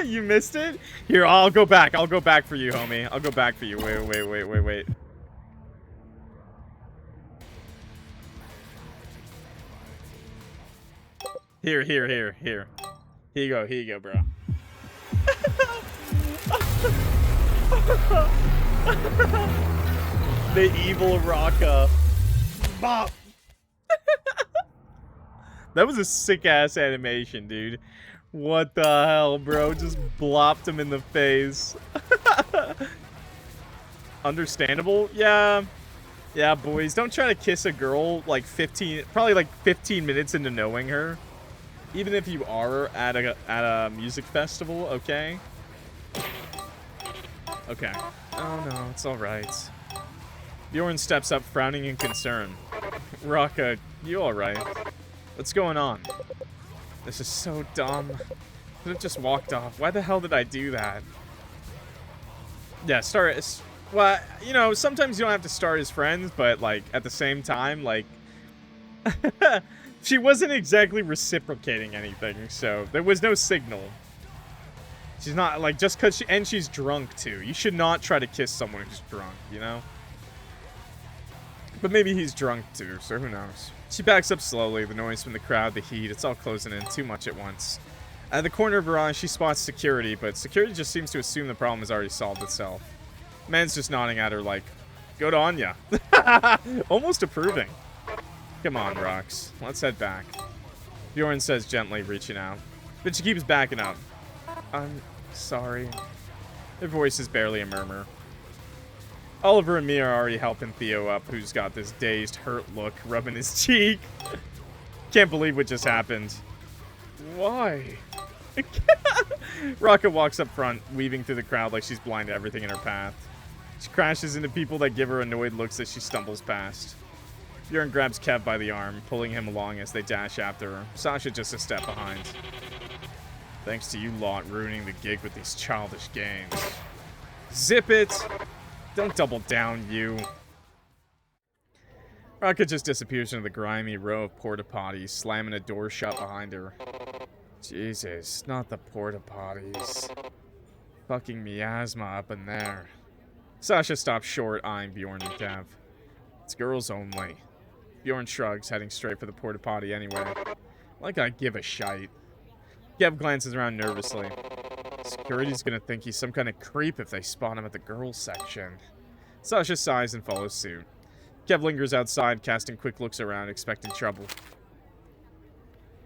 You missed it? Here, I'll go back. I'll go back for you, homie. I'll go back for you. Wait. Here. Here you go, bro. The evil Rakka. Bop. That was a sick-ass animation, dude. What the hell, bro? Just blopped him in the face. Understandable? Yeah. Yeah, boys. Don't try to kiss a girl like 15 minutes into knowing her. Even if you are at a music festival, okay? Okay. Oh no, it's alright. Bjorn steps up, frowning in concern. Rakka, you alright? What's going on? This is so dumb. Could have just walked off. Why the hell did I do that? Yeah, well, you know, sometimes you don't have to start as friends, but, like, at the same time, like... she wasn't exactly reciprocating anything, so there was no signal. She's not, like, just because she's drunk, too. You should not try to kiss someone who's drunk, you know? But maybe he's drunk, too, so who knows? She backs up slowly, the noise from the crowd, the heat, it's all closing in too much at once. At the corner of her eye, she spots security, but security just seems to assume the problem has already solved itself. Man's just nodding at her like, good on ya. Almost approving. Come on, Rox. Let's head back. Bjorn says gently, reaching out. But she keeps backing up. I'm sorry. Her voice is barely a murmur. Oliver and Mia are already helping Theo up, who's got this dazed, hurt look rubbing his cheek. Can't believe what just happened. Why? Rakka walks up front, weaving through the crowd like she's blind to everything in her path. She crashes into people that give her annoyed looks as she stumbles past. Bjorn grabs Kev by the arm, pulling him along as they dash after her. Sasha just a step behind. Thanks to you lot ruining the gig with these childish games. Zip it! Don't double down, you. Rakka just disappears into the grimy row of porta potties, slamming a door shut behind her. Jesus, not the porta potties. Fucking miasma up in there. Sasha stops short, eyeing Bjorn and Kev. It's girls only. Bjorn shrugs, heading straight for the porta potty anyway. Like I give a shite. Kev glances around nervously. Security's gonna think he's some kind of creep if they spot him at the girls section. Sasha sighs and follows suit. Kev lingers outside, casting quick looks around, expecting trouble.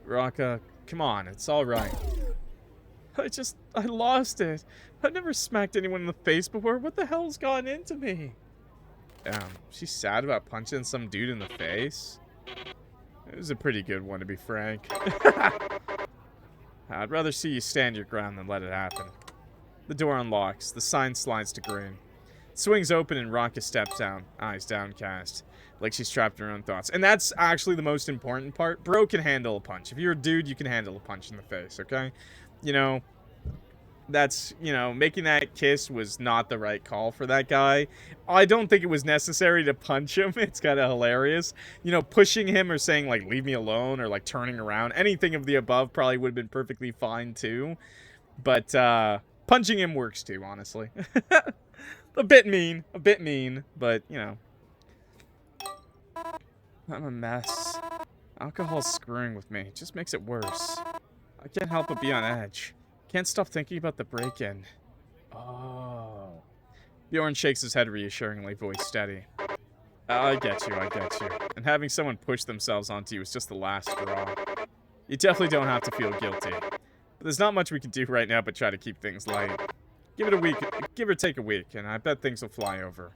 Rakka, come on, it's alright. I lost it. I've never smacked anyone in the face before. What the hell's gotten into me? She's sad about punching some dude in the face? It was a pretty good one, to be frank. I'd rather see you stand your ground than let it happen. The door unlocks. The sign slides to green. It swings open and Rakka steps down, eyes downcast, like she's trapped in her own thoughts. And that's actually the most important part. Bro can handle a punch. If you're a dude, you can handle a punch in the face, okay? You know, that's, you know, making that kiss was not the right call for that guy. I don't think it was necessary to punch him. It's kind of hilarious. You know, pushing him or saying, like, leave me alone or, like, turning around. Anything of the above probably would have been perfectly fine, too. But, punching him works, too, honestly. A bit mean, but, you know. I'm a mess. Alcohol's screwing with me. It just makes it worse. I can't help but be on edge. Can't stop thinking about the break-in. Oh. Bjorn shakes his head reassuringly, voice steady. I get you. And having someone push themselves onto you is just the last straw. You definitely don't have to feel guilty. But there's not much we can do right now but try to keep things light. Give it a week, give or take a week, and I bet things will fly over.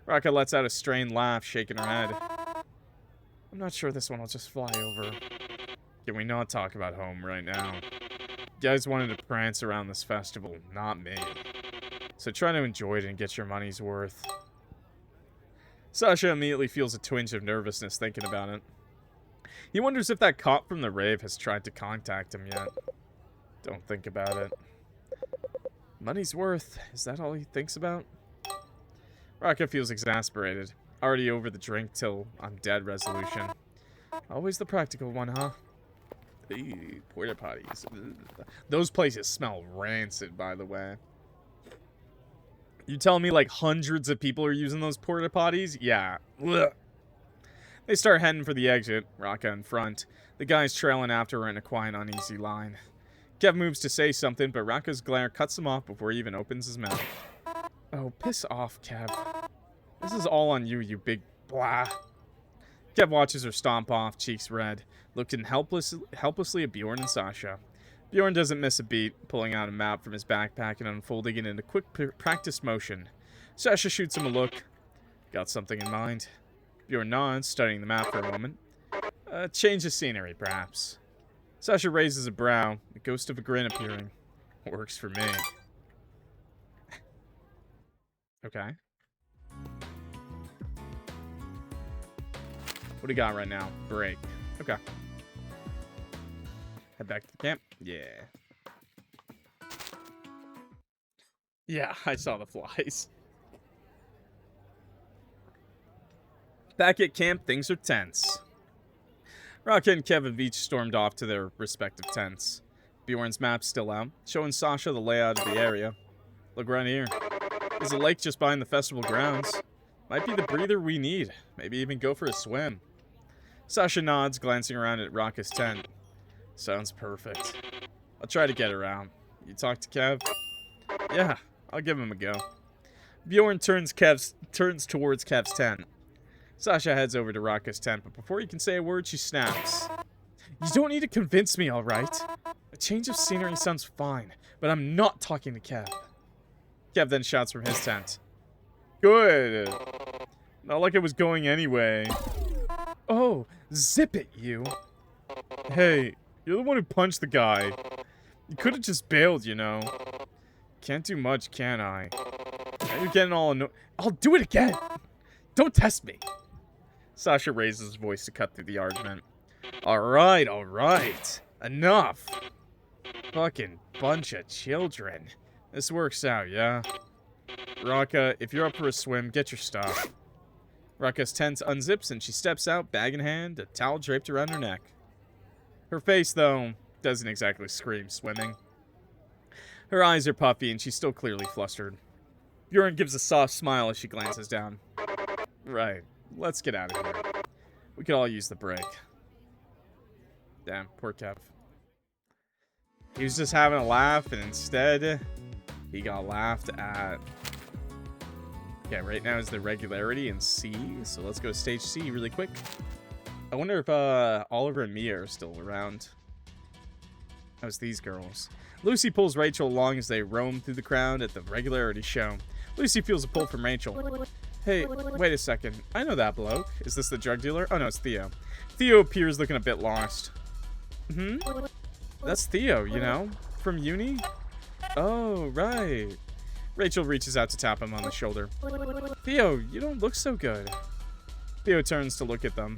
Rakka lets out a strained laugh, shaking her head. I'm not sure this one will just fly over. Can we not talk about home right now? You guys wanted to prance around this festival, not me. So try to enjoy it and get your money's worth. Sasha immediately feels a twinge of nervousness thinking about it. He wonders if that cop from the rave has tried to contact him yet. Don't think about it. Money's worth, is that all he thinks about? Rakka feels exasperated. Already over the drink till I'm dead resolution. Always the practical one, huh? Eee, porta potties. Ugh. Those places smell rancid, by the way. You tell me like hundreds of people are using those porta potties? Yeah. Ugh. They start heading for the exit, Rakka in front. The guys trailing after her in a quiet, uneasy line. Kev moves to say something, but Rakka's glare cuts him off before he even opens his mouth. Oh, piss off, Kev. This is all on you, you big blah. Kev watches her stomp off, cheeks red, looking helplessly at Bjorn and Sasha. Bjorn doesn't miss a beat, pulling out a map from his backpack and unfolding it in a quick practice motion. Sasha shoots him a look. Got something in mind. Bjorn nods, studying the map for a moment. Change of scenery, perhaps. Sasha raises a brow, a ghost of a grin appearing. Works for me. Okay. What do you got right now? Break. Okay. Head back to the camp. Yeah. Yeah, I saw the flies. Back at camp, things are tense. Rakka and Kev have each stormed off to their respective tents. Bjorn's map's still out, showing Sasha the layout of the area. Look right here. There's a lake just behind the festival grounds. Might be the breather we need. Maybe even go for a swim. Sasha nods, glancing around at Rakka's tent. Sounds perfect. I'll try to get around. You talk to Kev? Yeah, I'll give him a go. Bjorn turns towards Kev's tent. Sasha heads over to Rakka's tent, but before he can say a word, she snaps. You don't need to convince me, alright? A change of scenery sounds fine, but I'm not talking to Kev. Kev then shouts from his tent. Good. Not like it was going anyway. Oh, zip it, you. Hey, You're the one who punched the guy. You could have just bailed, you know. Can't do much, can I? Now you're getting all annoyed. I'll do it again! Don't test me! Sasha raises his voice to cut through the argument. Alright, alright. Enough. Fucking bunch of children. This works out, yeah? Rakka, if you're up for a swim, get your stuff. Rakka's tent unzips and she steps out, bag in hand, a towel draped around her neck. Her face, though, doesn't exactly scream swimming. Her eyes are puffy and she's still clearly flustered. Bjorn gives a soft smile as she glances down. Right, let's get out of here. We could all use the break. Damn, poor Kev. He was just having a laugh and instead, he got laughed at. Okay, right now is the regularity in C, so let's go stage C really quick. I wonder if Oliver and Mia are still around. How's these girls? Lucy pulls Rachel along as they roam through the crowd at the regularity show. Lucy feels a pull from Rachel. Hey, wait a second. I know that bloke. Is this the drug dealer? Oh no, it's Theo. Theo appears looking a bit lost. That's Theo, you know? From uni? Oh, right. Rachel reaches out to tap him on the shoulder. Theo, you don't look so good. Theo turns to look at them.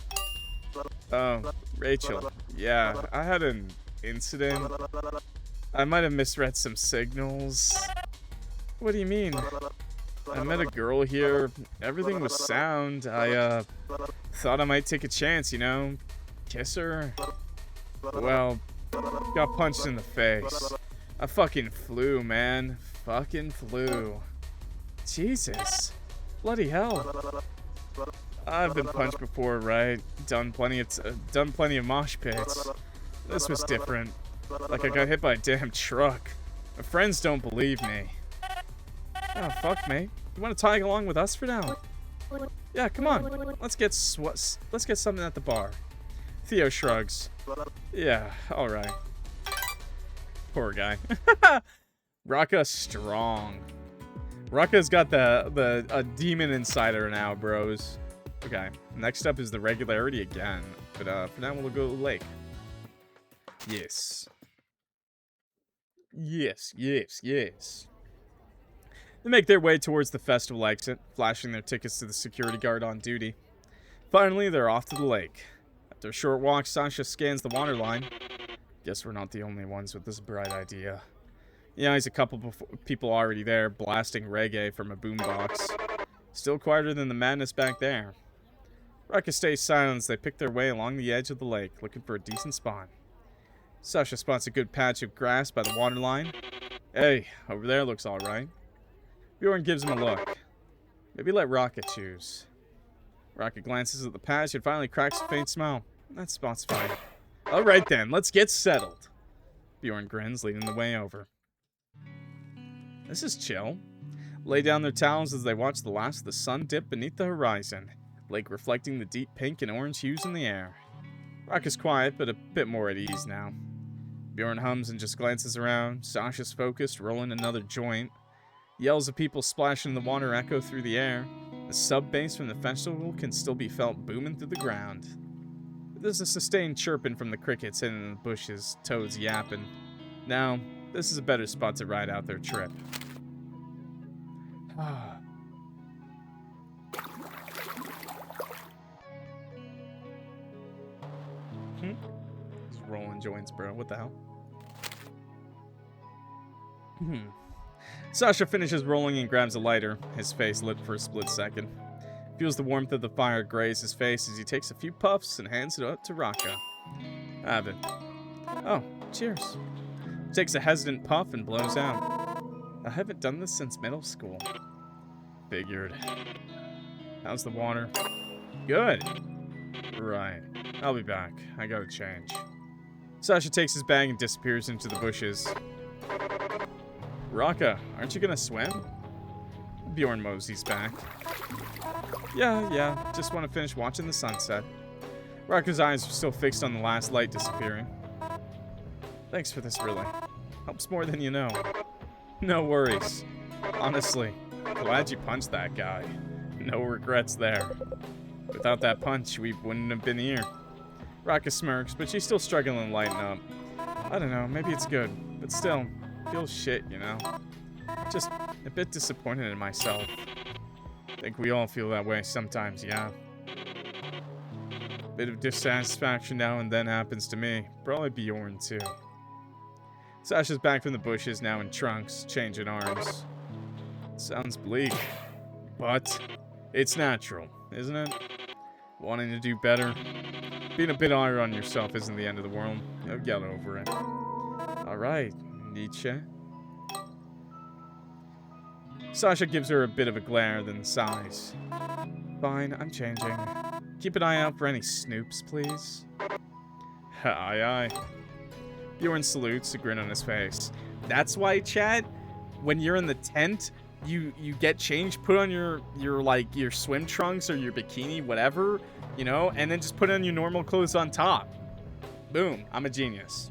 Oh, Rachel. Yeah, I had an incident. I might have misread some signals. What do you mean? I met a girl here. Everything was sound. I, thought I might take a chance, you know? Kiss her. Well, got punched in the face. I fucking flew, man. Fucking flew. Jesus. Bloody hell. I've been punched before, right? Done plenty of mosh pits. This was different. Like I got hit by a damn truck. My friends don't believe me. Oh, fuck, mate. You want to tag along with us for now? Yeah, come on. Let's get something at the bar. Theo shrugs. Yeah, all right. Poor guy. Rakka's strong. Rakka's got a demon inside her now, bros. Okay, next up is the regularity again. But for now, we'll go to the lake. Yes. Yes, yes, yes. They make their way towards the festival exit, flashing their tickets to the security guard on duty. Finally, they're off to the lake. After a short walk, Sasha scans the water line. Guess we're not the only ones with this bright idea. Yeah, he's a couple people already there, blasting reggae from a boombox. Still quieter than the madness back there. Rakka stays silent as they pick their way along the edge of the lake, looking for a decent spot. Sasha spots a good patch of grass by the water line. Hey, over there looks alright. Bjorn gives him a look. Maybe let Rakka choose. Rakka glances at the patch and finally cracks a faint smile. That spot's fine. Alright then, let's get settled. Bjorn grins, leading the way over. This is chill. Lay down their towels as they watch the last of the sun dip beneath the horizon, lake reflecting the deep pink and orange hues in the air. Rakka's quiet, but a bit more at ease now. Bjorn hums and just glances around. Sasha's focused, rolling another joint. Yells of people splashing in the water echo through the air. The sub-bass from the festival can still be felt booming through the ground. There's a sustained chirping from the crickets hidden in the bushes, toads yapping. Now, this is a better spot to ride out their trip. Just rolling joints, bro. What the hell? Sasha finishes rolling and grabs a lighter, his face lit for a split second. Feels the warmth of the fire graze his face as he takes a few puffs and hands it up to Rakka. Have it. Oh, cheers. Takes a hesitant puff and blows out. I haven't done this since middle school. Figured. How's the water? Good. Right. I'll be back. I gotta change. Sasha takes his bag and disappears into the bushes. Rakka, aren't you gonna swim? Bjorn moseys back. Yeah, just want to finish watching the sunset. Rakka's eyes are still fixed on the last light disappearing. Thanks for this, really. Helps more than you know. No worries. Honestly, glad you punched that guy. No regrets there. Without that punch, we wouldn't have been here. Rakka smirks, but she's still struggling to lighten up. I don't know, maybe it's good, but still, feels shit, you know? Just a bit disappointed in myself. I think we all feel that way sometimes, yeah. Bit of dissatisfaction now and then happens to me. Probably Bjorn, too. Sasha's back from the bushes, now in trunks, changing arms. Sounds bleak, but it's natural, isn't it? Wanting to do better. Being a bit hard on yourself isn't the end of the world. You'll get over it. Alright, Nietzsche. Sasha gives her a bit of a glare, then sighs. Fine, I'm changing. Keep an eye out for any snoops, please. Aye, aye. Bjorn salutes, a grin on his face. That's why, chat, when you're in the tent, you get changed, put on your swim trunks or your bikini, whatever, you know, and then just put on your normal clothes on top. Boom, I'm a genius.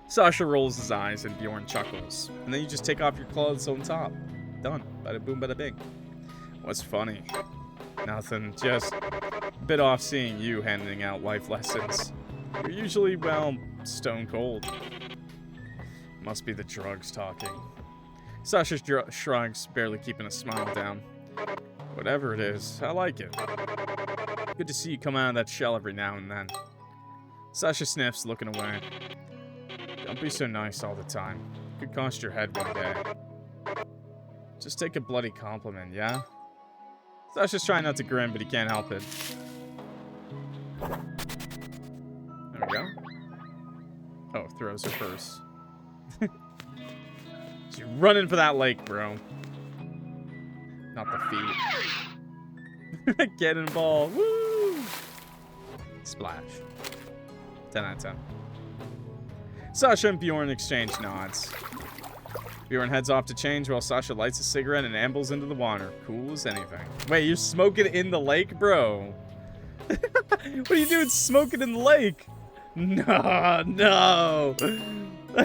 Sasha rolls his eyes and Bjorn chuckles. And then you just take off your clothes on top. Done. Bada boom, bada bing. What's funny? Nothing. Just a bit off seeing you handing out life lessons. You're usually, well, stone cold. Must be the drugs talking. Sasha shrugs, barely keeping a smile down. Whatever it is, I like it. Good to see you come out of that shell every now and then. Sasha sniffs, looking away. Don't be so nice all the time. Could cost your head one day. Just take a bloody compliment, yeah? Sasha's trying not to grin, but he can't help it. There we go. Oh, throws her purse. She's running for that lake, bro. Not the feet. Cannonball. Woo! Splash. 10 out of 10. Sasha and Bjorn exchange nods. Bjorn heads off to change while Sasha lights a cigarette and ambles into the water. Cool as anything. Wait, you're smoking in the lake, bro? What are you doing smoking in the lake? No, no.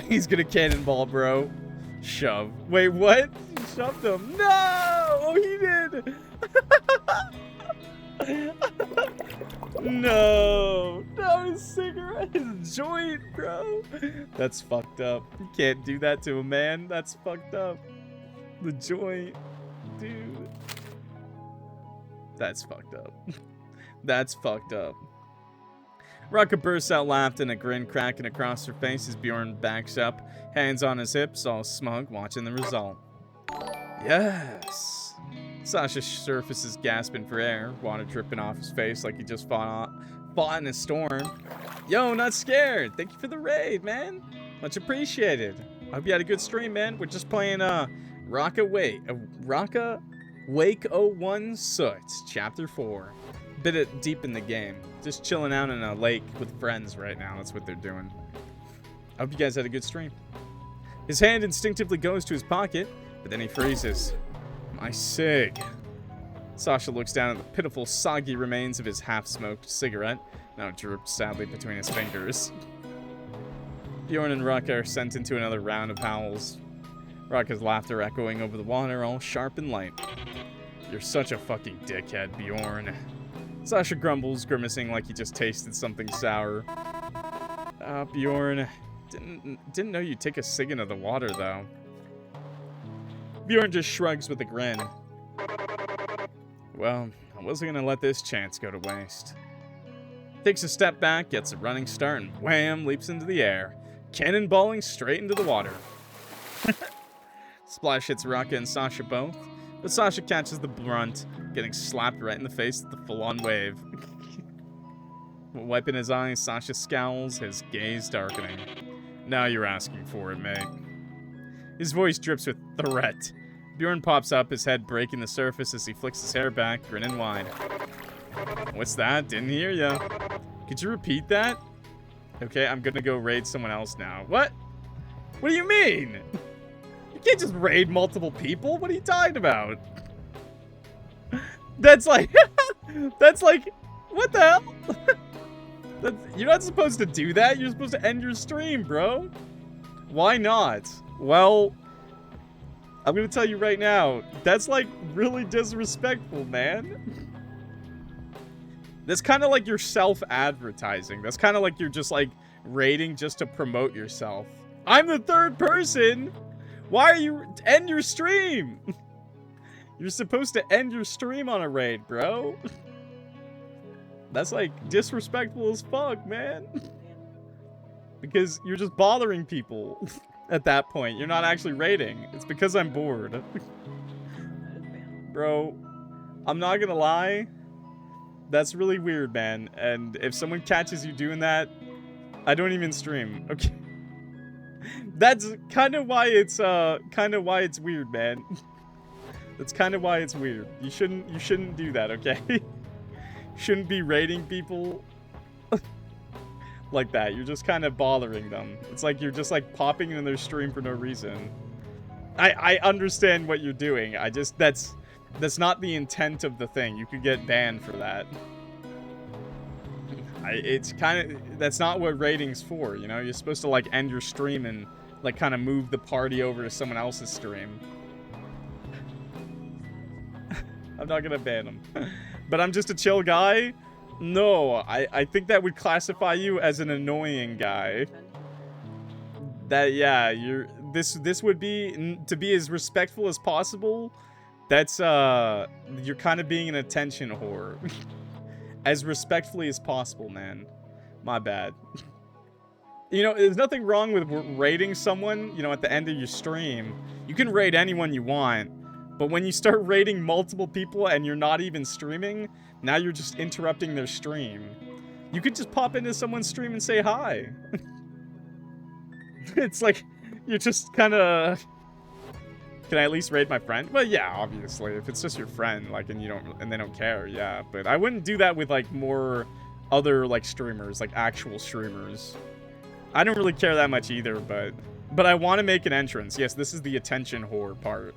He's gonna cannonball, bro. Shove. Wait, what? You shoved him. No! Oh, he did. No. No, his cigarette. His joint, bro. That's fucked up. You can't do that to a man. That's fucked up. The joint. Dude. That's fucked up. That's fucked up. Rakka bursts out laughing, a grin cracking across her face as Bjorn backs up, hands on his hips, all smug, watching the result. Yes! Sasha surfaces, gasping for air, water dripping off his face like he just fought in a storm. Yo, not scared! Thank you for the raid, man! Much appreciated. I hope you had a good stream, man. We're just playing Rakka Wake 01 Soot, Chapter 4. Bit deep in the game. Just chilling out in a lake with friends right now. That's what they're doing. I hope you guys had a good stream. His hand instinctively goes to his pocket, but then he freezes. My cig. Sasha looks down at the pitiful, soggy remains of his half-smoked cigarette, now drooped sadly between his fingers. Bjorn and Rakka are sent into another round of howls. Rakka's laughter echoing over the water, all sharp and light. You're such a fucking dickhead, Bjorn. Sasha grumbles, grimacing like he just tasted something sour. Bjorn. Didn't know you'd take a cig into the water, though. Bjorn just shrugs with a grin. Well, I wasn't gonna let this chance go to waste. Takes a step back, gets a running start, and wham, leaps into the air, cannonballing straight into the water. Splash hits Rakka and Sasha both, but Sasha catches the brunt, getting slapped right in the face with the full-on wave. Wiping his eyes, Sasha scowls, his gaze darkening. Now you're asking for it, mate. His voice drips with threat. Bjorn pops up, his head breaking the surface as he flicks his hair back, grinning wide. What's that? Didn't hear ya. Could you repeat that? Okay, I'm gonna go raid someone else now. What? What do you mean? You can't just raid multiple people. What are you talking about? That's like... That's like... What the hell? You're not supposed to do that. You're supposed to end your stream, bro. Why not? Well... I'm gonna tell you right now, that's like really disrespectful, man. That's kind of like you're self-advertising. That's kind of like you're just like raiding just to promote yourself. I'm the third person. Why are you end your stream? You're supposed to end your stream on a raid, bro. That's like disrespectful as fuck, man. Because you're just bothering people at that point. You're not actually raiding. It's because I'm bored. Bro, I'm not gonna lie. That's really weird, man. And if someone catches you doing that, I don't even stream. Okay. That's kind of why it's weird, man. That's kind of why it's weird. You shouldn't do that, okay? You shouldn't be raiding people like that. You're just kind of bothering them. It's like you're just like popping in their stream for no reason. I understand what you're doing. That's not the intent of the thing. You could get banned for that. It's kind of, that's not what raiding's for, you know? You're supposed to like end your stream and like kind of move the party over to someone else's stream. I'm not gonna ban them. But I'm just a chill guy? No, I think that would classify you as an annoying guy. That, yeah, this would be, to be as respectful as possible, that's, you're kind of being an attention whore. As respectfully as possible, man. My bad. You know, there's nothing wrong with raiding someone, you know, at the end of your stream. You can raid anyone you want, but when you start raiding multiple people and you're not even streaming, now you're just interrupting their stream. You could just pop into someone's stream and say hi. It's like, you're just kind of... Can I at least raid my friend? Well, yeah, obviously. If it's just your friend, like, and they don't care, yeah. But I wouldn't do that with, like, more other, like, streamers, like, actual streamers. I don't really care that much either, but I want to make an entrance. Yes, this is the attention whore part.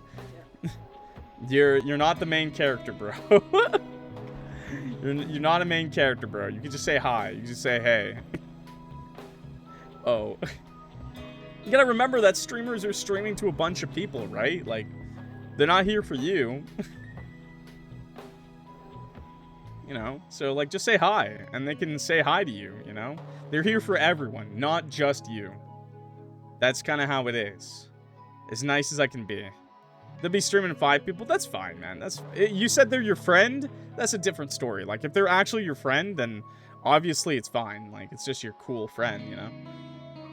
You're not the main character, bro. You're not a main character, bro. You can just say hi. You can just say hey. Oh. You gotta remember that streamers are streaming to a bunch of people, right? Like, they're not here for you. You know? So, like, just say hi. And they can say hi to you, you know? They're here for everyone, not just you. That's kind of how it is. As nice as I can be. They'll be streaming 5 people. That's fine, man. You said they're your friend? That's a different story. Like, if they're actually your friend, then obviously it's fine. Like, it's just your cool friend, you know?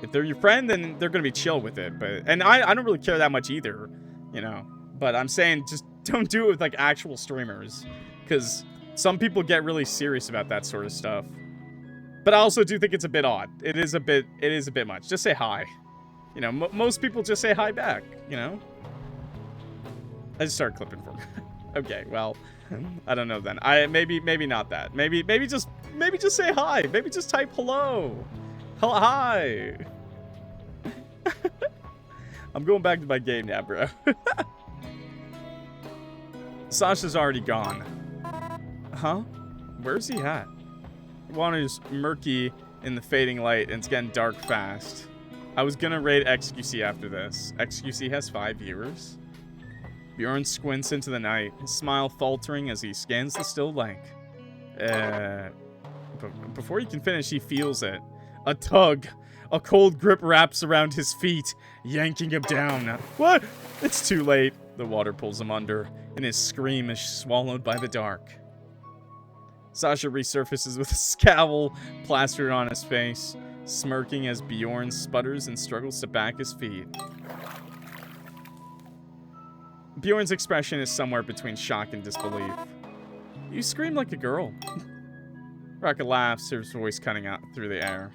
If they're your friend, then they're gonna be chill with it. And I don't really care that much either, you know? But I'm saying, just don't do it with, like, actual streamers. Because some people get really serious about that sort of stuff. But I also do think it's a bit odd. It is a bit much. Just say hi. You know, most people just say hi back, you know? I just started clipping for me. Okay, well, I don't know then. Maybe not that. Maybe just say hi. Maybe just type hello. Hi. I'm going back to my game now, bro. Sasha's already gone. Huh? Where's he at? Water is murky in the fading light, and it's getting dark fast. I was gonna raid XQC after this. XQC has 5 viewers. Bjorn squints into the night, his smile faltering as he scans the still lake. Before he can finish, he feels it. A tug. A cold grip wraps around his feet, yanking him down. What? It's too late. The water pulls him under, and his scream is swallowed by the dark. Sasha resurfaces with a scowl plastered on his face, smirking as Bjorn sputters and struggles to back his feet. Bjorn's expression is somewhere between shock and disbelief. You scream like a girl. Rakka laughs, his voice cutting out through the air.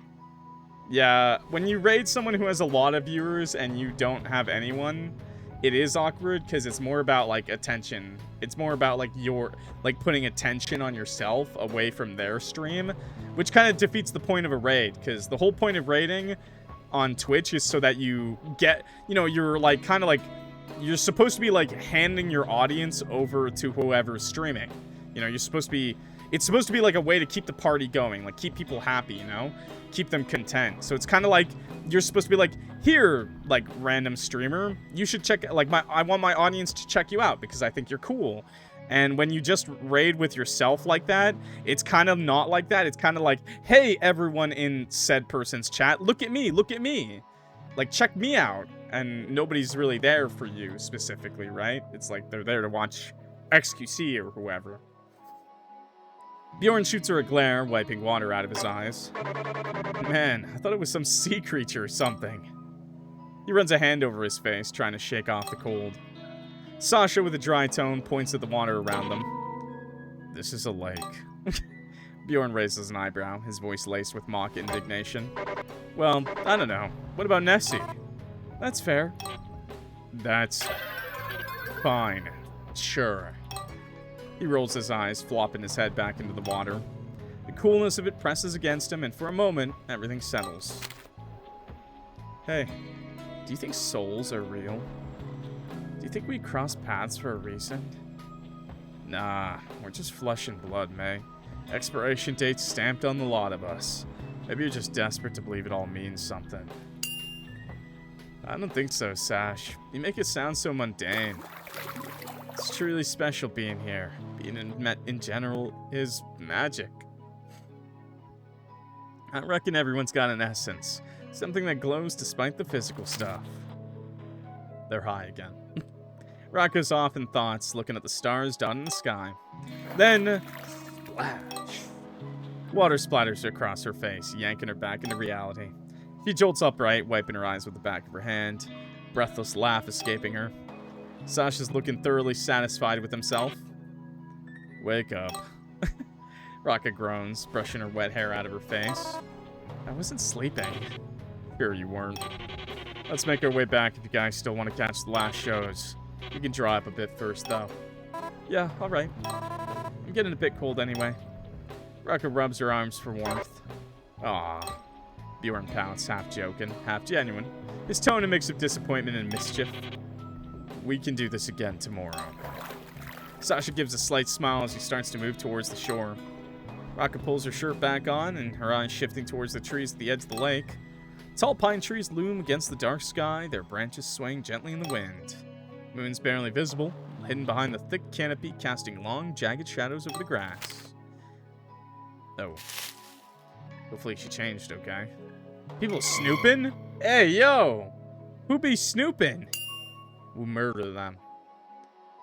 Yeah, when you raid someone who has a lot of viewers and you don't have anyone, it is awkward because it's more about, like, attention. It's more about, like, putting attention on yourself away from their stream, which kind of defeats the point of a raid, because the whole point of raiding on Twitch is so that you get, you know, you're, like, kind of, like, you're supposed to be, like, handing your audience over to whoever's streaming. You know, you're supposed to be... It's supposed to be, like, a way to keep the party going. Like, keep people happy, you know? Keep them content. So it's kind of like... You're supposed to be like, here, like, random streamer. You should check... Like, I want my audience to check you out because I think you're cool. And when you just raid with yourself like that, it's kind of not like that. It's kind of like, hey, everyone in said person's chat, look at me, look at me. Like, check me out. And nobody's really there for you specifically, right? It's like they're there to watch XQC or whoever. Bjorn shoots her a glare, wiping water out of his eyes. Man, I thought it was some sea creature or something. He runs a hand over his face, trying to shake off the cold. Sasha, with a dry tone, points at the water around them. This is a lake. Bjorn raises an eyebrow, his voice laced with mock indignation. Well, I don't know. What about Nessie? That's fair. That's fine. Sure. He rolls his eyes, flopping his head back into the water. The coolness of it presses against him, and for a moment, everything settles. Hey, do you think souls are real? Do you think we cross paths for a reason? Nah, we're just flesh and blood, May. Expiration dates stamped on the lot of us. Maybe you're just desperate to believe it all means something. I don't think so, Sash. You make it sound so mundane. It's truly special being here. Being in general is magic. I reckon everyone's got an essence. Something that glows despite the physical stuff. They're high again. Rakka's off in thoughts, looking at the stars dotting the sky. Then, splash. Water splatters across her face, yanking her back into reality. She jolts upright, wiping her eyes with the back of her hand, breathless laugh escaping her. Sasha's looking thoroughly satisfied with himself. Wake up. Rakka groans, brushing her wet hair out of her face. I wasn't sleeping. Sure you weren't. Let's make our way back if you guys still want to catch the last shows. We can dry up a bit first, though. Yeah, alright. I'm getting a bit cold anyway. Rakka rubs her arms for warmth. Aww. Bjorn pouts, half joking, half genuine. His tone a mix of disappointment and mischief. We can do this again tomorrow. Sasha gives a slight smile as he starts to move towards the shore. Rakka pulls her shirt back on, and her eyes shifting towards the trees at the edge of the lake. Tall pine trees loom against the dark sky, their branches swaying gently in the wind. Moon's barely visible, hidden behind the thick canopy, casting long, jagged shadows over the grass. Oh. Hopefully she changed, okay? People snooping? Hey, yo! Who be snooping? We murder them.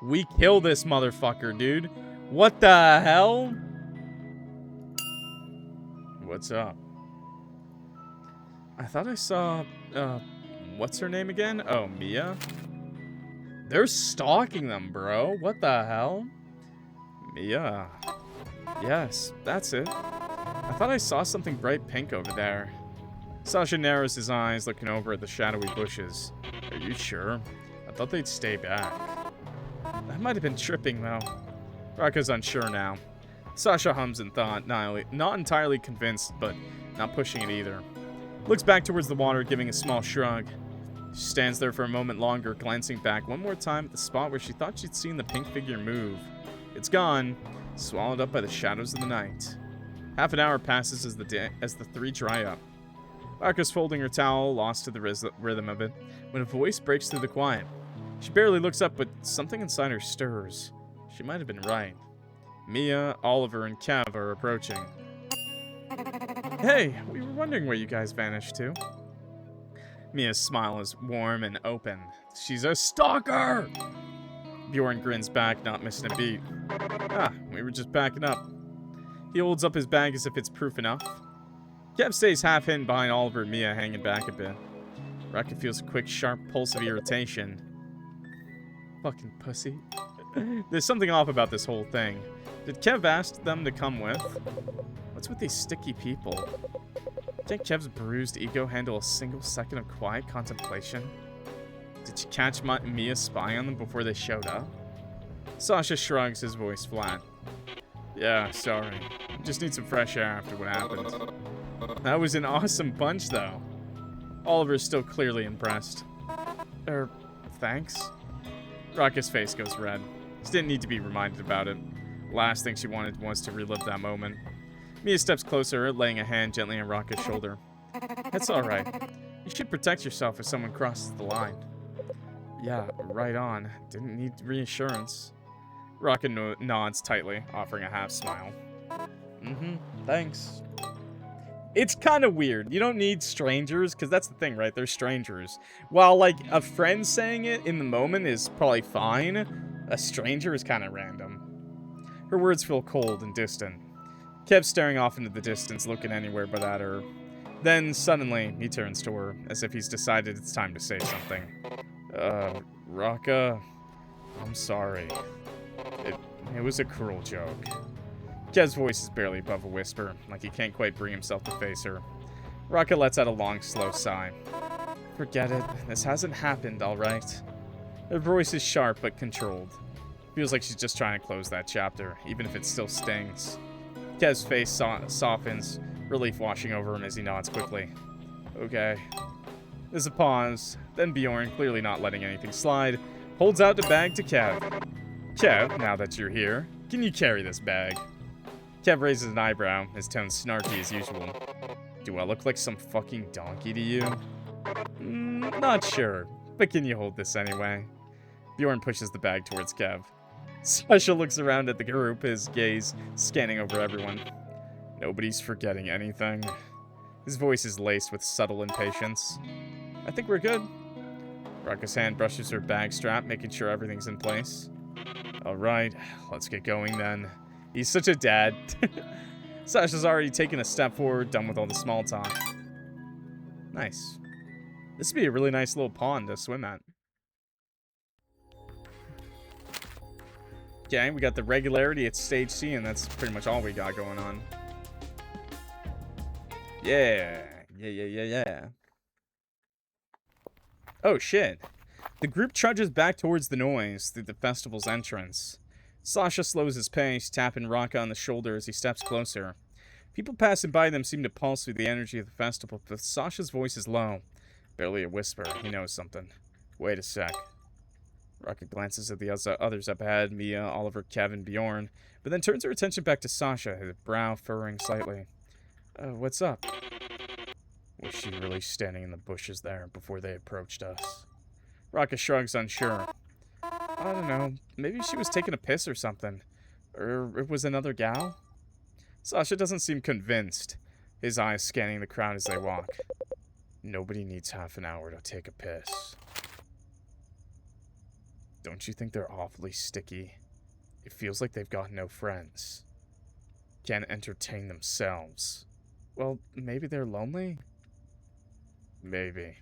We kill this motherfucker, dude. What the hell? What's up? I thought I saw, what's her name again? Oh, Mia? They're stalking them, bro. What the hell? Mia. Yes, that's it. I thought I saw something bright pink over there. Sasha narrows his eyes, looking over at the shadowy bushes. Are you sure? I thought they'd stay back. I might have been tripping, though. Rakka's unsure now. Sasha hums in thought, not entirely convinced, but not pushing it either. Looks back towards the water, giving a small shrug. She stands there for a moment longer, glancing back one more time at the spot where she thought she'd seen the pink figure move. It's gone, swallowed up by the shadows of the night. Half an hour passes as the three dry up. Rakka's folding her towel, lost to the rhythm of it, when a voice breaks through the quiet. She barely looks up, but something inside her stirs. She might have been right. Mia, Oliver, and Kev are approaching. Hey, we were wondering where you guys vanished to. Mia's smile is warm and open. She's a stalker! Bjorn grins back, not missing a beat. Ah, we were just backing up. He holds up his bag as if it's proof enough. Kev stays half hidden behind Oliver and Mia, hanging back a bit. Rakka feels a quick, sharp pulse of irritation. Fucking pussy. There's something off about this whole thing. Did Kev ask them to come with? What's with these sticky people? Can't Kev's bruised ego handle a single second of quiet contemplation? Did she catch Mia spying on them before they showed up? Sasha shrugs, his voice flat. Yeah, sorry. Just need some fresh air after what happened. That was an awesome bunch, though. Oliver's still clearly impressed. Thanks? Rakka's face goes red. She didn't need to be reminded about it. Last thing she wanted was to relive that moment. Mia steps closer, laying a hand gently on Rakka's shoulder. That's alright. You should protect yourself if someone crosses the line. Yeah, right on. Didn't need reassurance. Rakka nods tightly, offering a half smile. Thanks. It's kind of weird. You don't need strangers, because that's the thing, right? They're strangers. While, like, a friend saying it in the moment is probably fine, a stranger is kind of random. Her words feel cold and distant. Kev's staring off into the distance, looking anywhere but at her. Then, suddenly, he turns to her, as if he's decided it's time to say something. Rakka, I'm sorry. It was a cruel joke. Kev's voice is barely above a whisper, like he can't quite bring himself to face her. Rakka lets out a long, slow sigh. Forget it. This hasn't happened, alright? Her voice is sharp but controlled. Feels like she's just trying to close that chapter, even if it still stings. Kev's face softens, relief washing over him as he nods quickly. Okay. There's a pause, then Bjorn, clearly not letting anything slide, holds out the bag to Kev. Kev, now that you're here, can you carry this bag? Kev raises an eyebrow, his tone snarky as usual. Do I look like some fucking donkey to you? Not sure, but can you hold this anyway? Bjorn pushes the bag towards Kev. Sasha looks around at the group, his gaze scanning over everyone. Nobody's forgetting anything. His voice is laced with subtle impatience. I think we're good. Rakka's hand brushes her bag strap, making sure everything's in place. Alright, let's get going then. He's such a dad. Sasha's already taken a step forward, done with all the small talk. Nice. This would be a really nice little pond to swim at. Okay, we got the regularity at stage C, and that's pretty much all we got going on. Yeah. Oh, shit. The group trudges back towards the noise through the festival's entrance. Sasha slows his pace, tapping Rakka on the shoulder as he steps closer. People passing by them seem to pulse through the energy of the festival, but Sasha's voice is low. Barely a whisper. He knows something. Wait a sec. Rakka glances at the others up ahead, Mia, Oliver, Kevin, Bjorn, but then turns her attention back to Sasha, his brow furrowing slightly. What's up? Was she really standing in the bushes there before they approached us? Rakka shrugs, unsure. I don't know. Maybe she was taking a piss or something. Or it was another gal? Sasha doesn't seem convinced, his eyes scanning the crowd as they walk. Nobody needs half an hour to take a piss. Don't you think they're awfully sticky? It feels like they've got no friends. Can't entertain themselves. Well, maybe they're lonely? Maybe.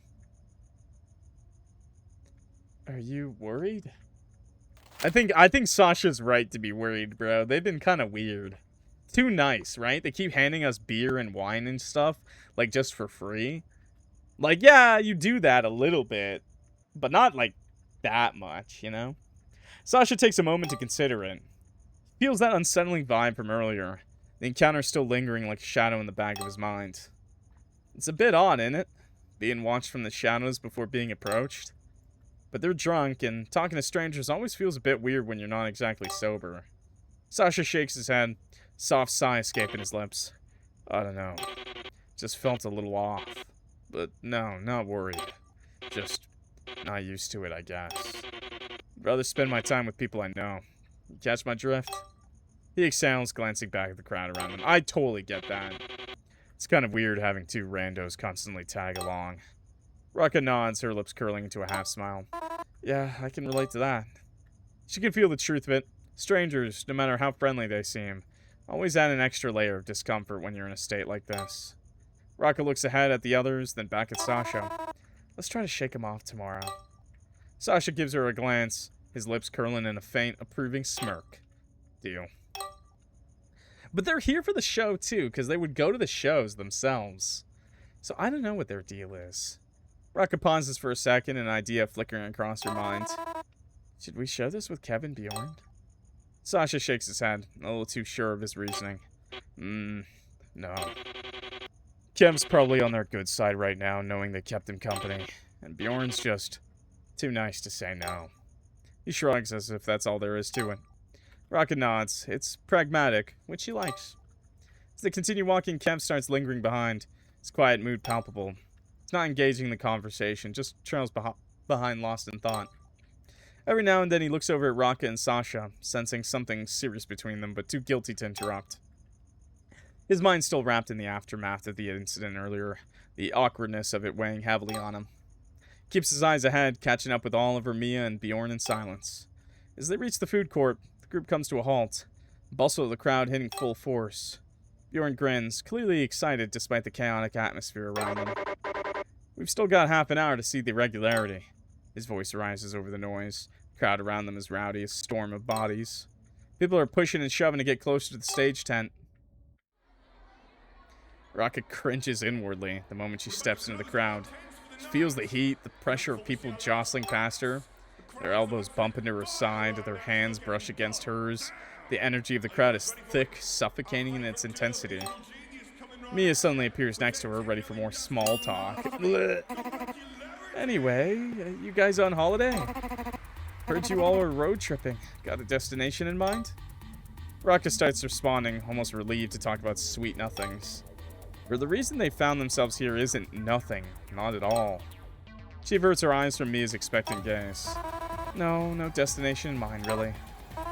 Are you worried? I think Sasha's right to be worried, bro. They've been kind of weird. Too nice, right? They keep handing us beer and wine and stuff, like, just for free. Like, yeah, you do that a little bit, but not, like, that much, you know? Sasha takes a moment to consider it. Feels that unsettling vibe from earlier. The encounter still lingering like a shadow in the back of his mind. It's a bit odd, isn't it? Being watched from the shadows before being approached. But they're drunk, and talking to strangers always feels a bit weird when you're not exactly sober. Sasha shakes his head, soft sigh escaping his lips. I don't know. Just felt a little off. But no, not worried. Just not used to it, I guess. I'd rather spend my time with people I know. You catch my drift? He exhales, glancing back at the crowd around him. I totally get that. It's kind of weird having two randos constantly tag along. Rakka nods, her lips curling into a half smile. Yeah, I can relate to that. She can feel the truth of it. Strangers, no matter how friendly they seem, always add an extra layer of discomfort when you're in a state like this. Rakka looks ahead at the others, then back at Sasha. Let's try to shake him off tomorrow. Sasha gives her a glance, his lips curling in a faint, approving smirk. Deal. But they're here for the show, too, because they would go to the shows themselves. So I don't know what their deal is. Rakka pauses for a second, an idea flickering across her mind. Should we show this with Kevin Bjorn? Sasha shakes his head, a little too sure of his reasoning. No. Kev's probably on their good side right now, knowing they kept him company. And Bjorn's just too nice to say no. He shrugs as if that's all there is to it. Rakka nods. It's pragmatic, which he likes. As they continue walking, Kev starts lingering behind, his quiet mood palpable. He's not engaging in the conversation, just trails behind lost in thought. Every now and then he looks over at Rakka and Sasha, sensing something serious between them, but too guilty to interrupt. His mind's still wrapped in the aftermath of the incident earlier, the awkwardness of it weighing heavily on him. Keeps his eyes ahead, catching up with Oliver, Mia, and Bjorn in silence. As they reach the food court, the group comes to a halt, bustle of the crowd hitting full force. Bjorn grins, clearly excited despite the chaotic atmosphere around them. We've still got half an hour to see the irregularity. His voice rises over the noise. The crowd around them is rowdy, a storm of bodies. People are pushing and shoving to get closer to the stage tent. Rakka cringes inwardly the moment she steps into the crowd. She feels the heat, the pressure of people jostling past her. Their elbows bump into her side, their hands brush against hers. The energy of the crowd is thick, suffocating in its intensity. Mia suddenly appears next to her, ready for more small talk. Anyway, you guys on holiday? Heard you all are road tripping. Got a destination in mind? Rakka starts responding, almost relieved to talk about sweet nothings. For the reason they found themselves here isn't nothing. Not at all. She averts her eyes from Mia's expectant gaze. No destination in mind, really.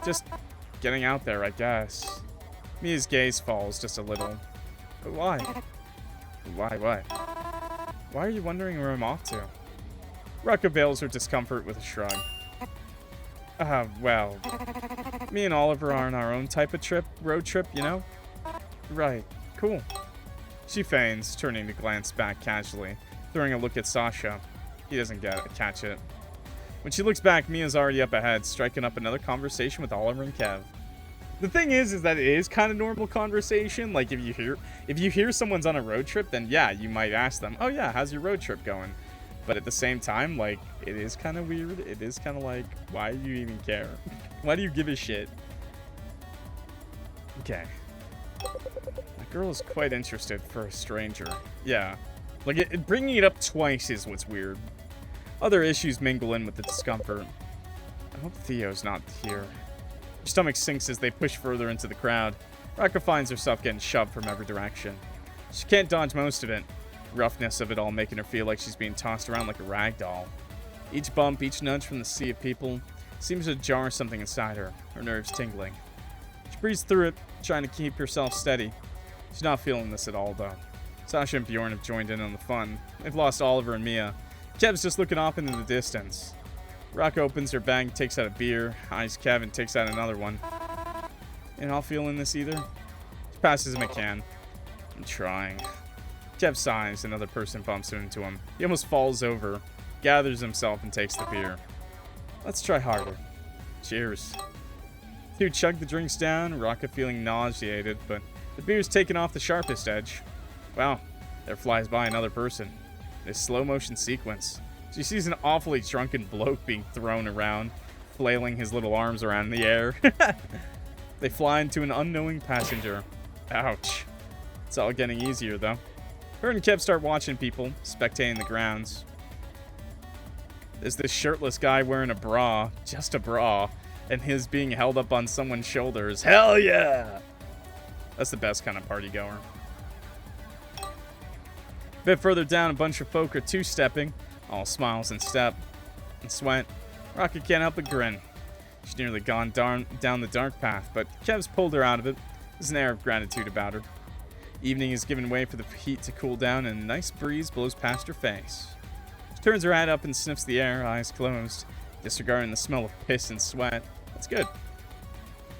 Just getting out there, I guess. Mia's gaze falls just a little. But why? Why? Why are you wondering where I'm off to? Rakka veils her discomfort with a shrug. Well, me and Oliver are on our own type of road trip, you know? Right, cool. She feigns, turning to glance back casually, throwing a look at Sasha. He doesn't catch it. When she looks back, Mia's already up ahead, striking up another conversation with Oliver and Kev. The thing is that it is kind of normal conversation. Like, if you hear someone's on a road trip, then yeah, you might ask them, oh yeah, how's your road trip going? But at the same time, like, it is kind of weird. It is kind of like, why do you even care? Why do you give a shit? Okay. The girl is quite interested for a stranger. Yeah. Like, bringing it up twice is what's weird. Other issues mingle in with the discomfort. I hope Theo's not here. Her stomach sinks as they push further into the crowd. Rakka finds herself getting shoved from every direction. She can't dodge most of it. Roughness of it all making her feel like she's being tossed around like a rag doll. Each bump, each nudge from the sea of people seems to jar something inside her nerves tingling. She breathes through it, trying to keep herself steady. She's not feeling this at all, though. Sasha and Bjorn have joined in on the fun. They've lost Oliver and Mia. Kev's just looking off into the distance. Rakka opens her bag, takes out a beer, eyes Kev, and takes out another one. You're not feeling this either? She passes him a can. I'm trying. Kev sighs, another person bumps into him. He almost falls over, gathers himself, and takes the beer. Let's try harder. Cheers. Two chug the drinks down, Rakka feeling nauseated, but the beer's taken off the sharpest edge. Wow, there flies by another person. This slow motion sequence. She sees an awfully drunken bloke being thrown around, flailing his little arms around in the air. They fly into an unknowing passenger. Ouch. It's all getting easier, though. Her and Kev start watching people, spectating the grounds. There's this shirtless guy wearing a bra, just a bra, and his being held up on someone's shoulders. Hell yeah! That's the best kind of party goer. A bit further down, a bunch of folk are two-stepping, all smiles and step and sweat. Rakka can't help but grin. She's nearly gone down the dark path, but Kev's pulled her out of it. There's an air of gratitude about her. Evening is giving way for the heat to cool down, and a nice breeze blows past her face. She turns her head up and sniffs the air, eyes closed, disregarding the smell of piss and sweat. That's good.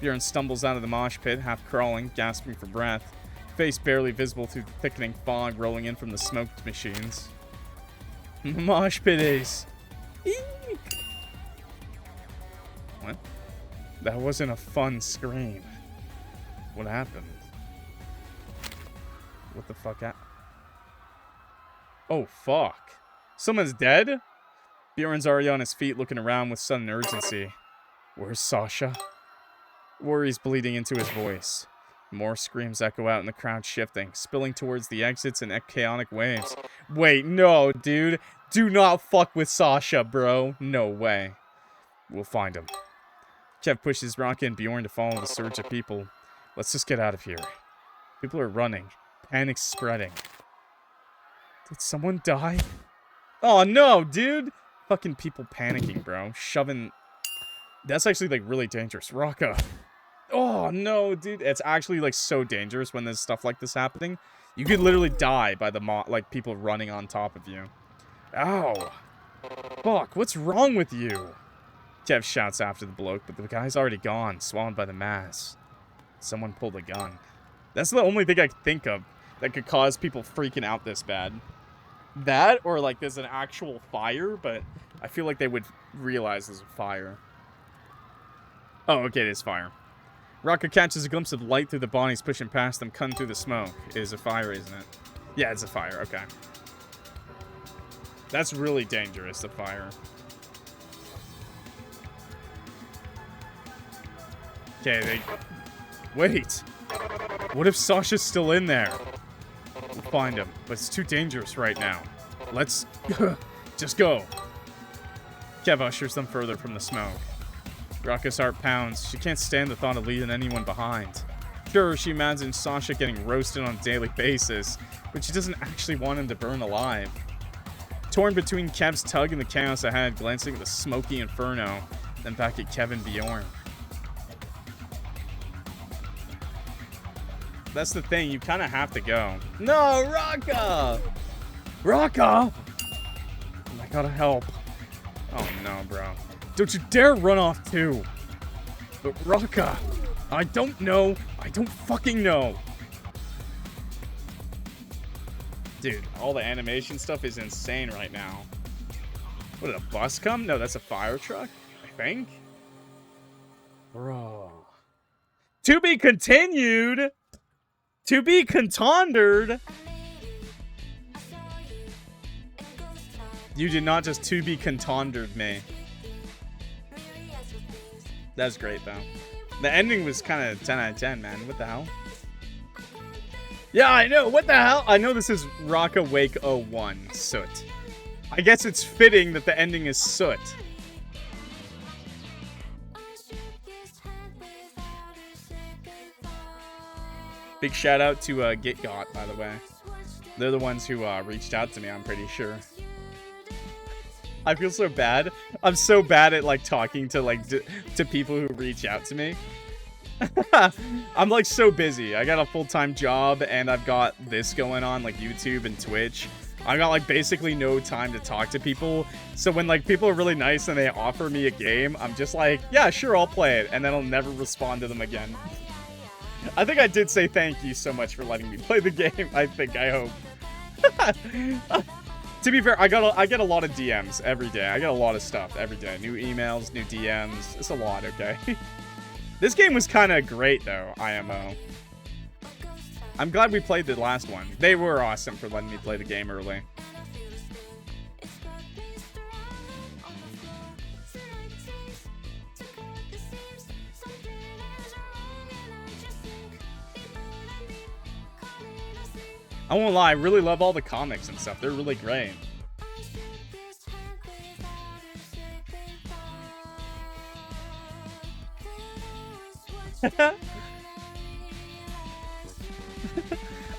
Bjorn stumbles out of the mosh pit, half crawling, gasping for breath, face barely visible through the thickening fog rolling in from the smoked machines. Mosh pit ace. Eek. What? That wasn't a fun scream. What happened? What the fuck happened? Oh, fuck. Someone's dead? Bjorn's already on his feet looking around with sudden urgency. Where's Sasha? Worry's bleeding into his voice. More screams echo out in the crowd shifting, spilling towards the exits in chaotic waves. Wait, no, dude. Do not fuck with Sasha, bro. No way. We'll find him. Kev pushes Rakka and Bjorn to follow the surge of people. Let's just get out of here. People are running. Panic's spreading. Did someone die? Oh, no, dude. Fucking people panicking, bro. Shoving That's actually, like, really dangerous. Rakka. Oh, no, dude. It's actually, like, so dangerous when there's stuff like this happening. You could literally die by the like, people running on top of you. Ow. Fuck, what's wrong with you? Kev shouts after the bloke, but the guy's already gone, swallowed by the mass. Someone pulled a gun. That's the only thing I could think of that could cause people freaking out this bad. That, or, like, there's an actual fire, but I feel like they would realize there's a fire. Oh, okay, it is fire. Rakka catches a glimpse of light through the bodies pushing past them, cutting through the smoke. It is a fire, isn't it? Yeah, it's a fire, okay. That's really dangerous, the fire. Okay, they... Wait! What if Sasha's still in there? We'll find him, but it's too dangerous right now. Let's... just go. Kev ushers them further from the smoke. Rakka's heart pounds. She can't stand the thought of leaving anyone behind. Sure, she imagines Sasha getting roasted on a daily basis, but she doesn't actually want him to burn alive. Torn between Kev's tug and the chaos ahead, glancing at the smoky inferno, then back at Kev and Bjorn. That's the thing, you kind of have to go. No, Rakka! Rakka! I gotta help. Oh no, bro. Don't you dare run off too. But Rakka, I don't know. I don't fucking know. Dude, all the animation stuff is insane right now. What, did a bus come? No, that's a fire truck, I think. Bro. To be continued. To be contondered. You did not just to be contondered me. That's great, though. The ending was kind of 10 out of 10, man. What the hell? Yeah, I know. What the hell? I know this is Rakka Wake 01, Soot. I guess it's fitting that the ending is Soot. Big shout out to Get Got, by the way. They're the ones who reached out to me, I'm pretty sure. I feel so bad. I'm so bad at, like, talking to, like, to people who reach out to me. I'm, like, so busy. I got a full-time job, and I've got this going on, like, YouTube and Twitch. I got, like, basically no time to talk to people. So when, like, people are really nice and they offer me a game, I'm just like, yeah, sure, I'll play it. And then I'll never respond to them again. I think I did say thank you so much for letting me play the game. I hope. To be fair, I get a lot of DMs every day. I get a lot of stuff every day. New emails, new DMs. It's a lot, okay? This game was kind of great, though, IMO. I'm glad we played the last one. They were awesome for letting me play the game early. I won't lie, I really love all the comics and stuff. They're really great.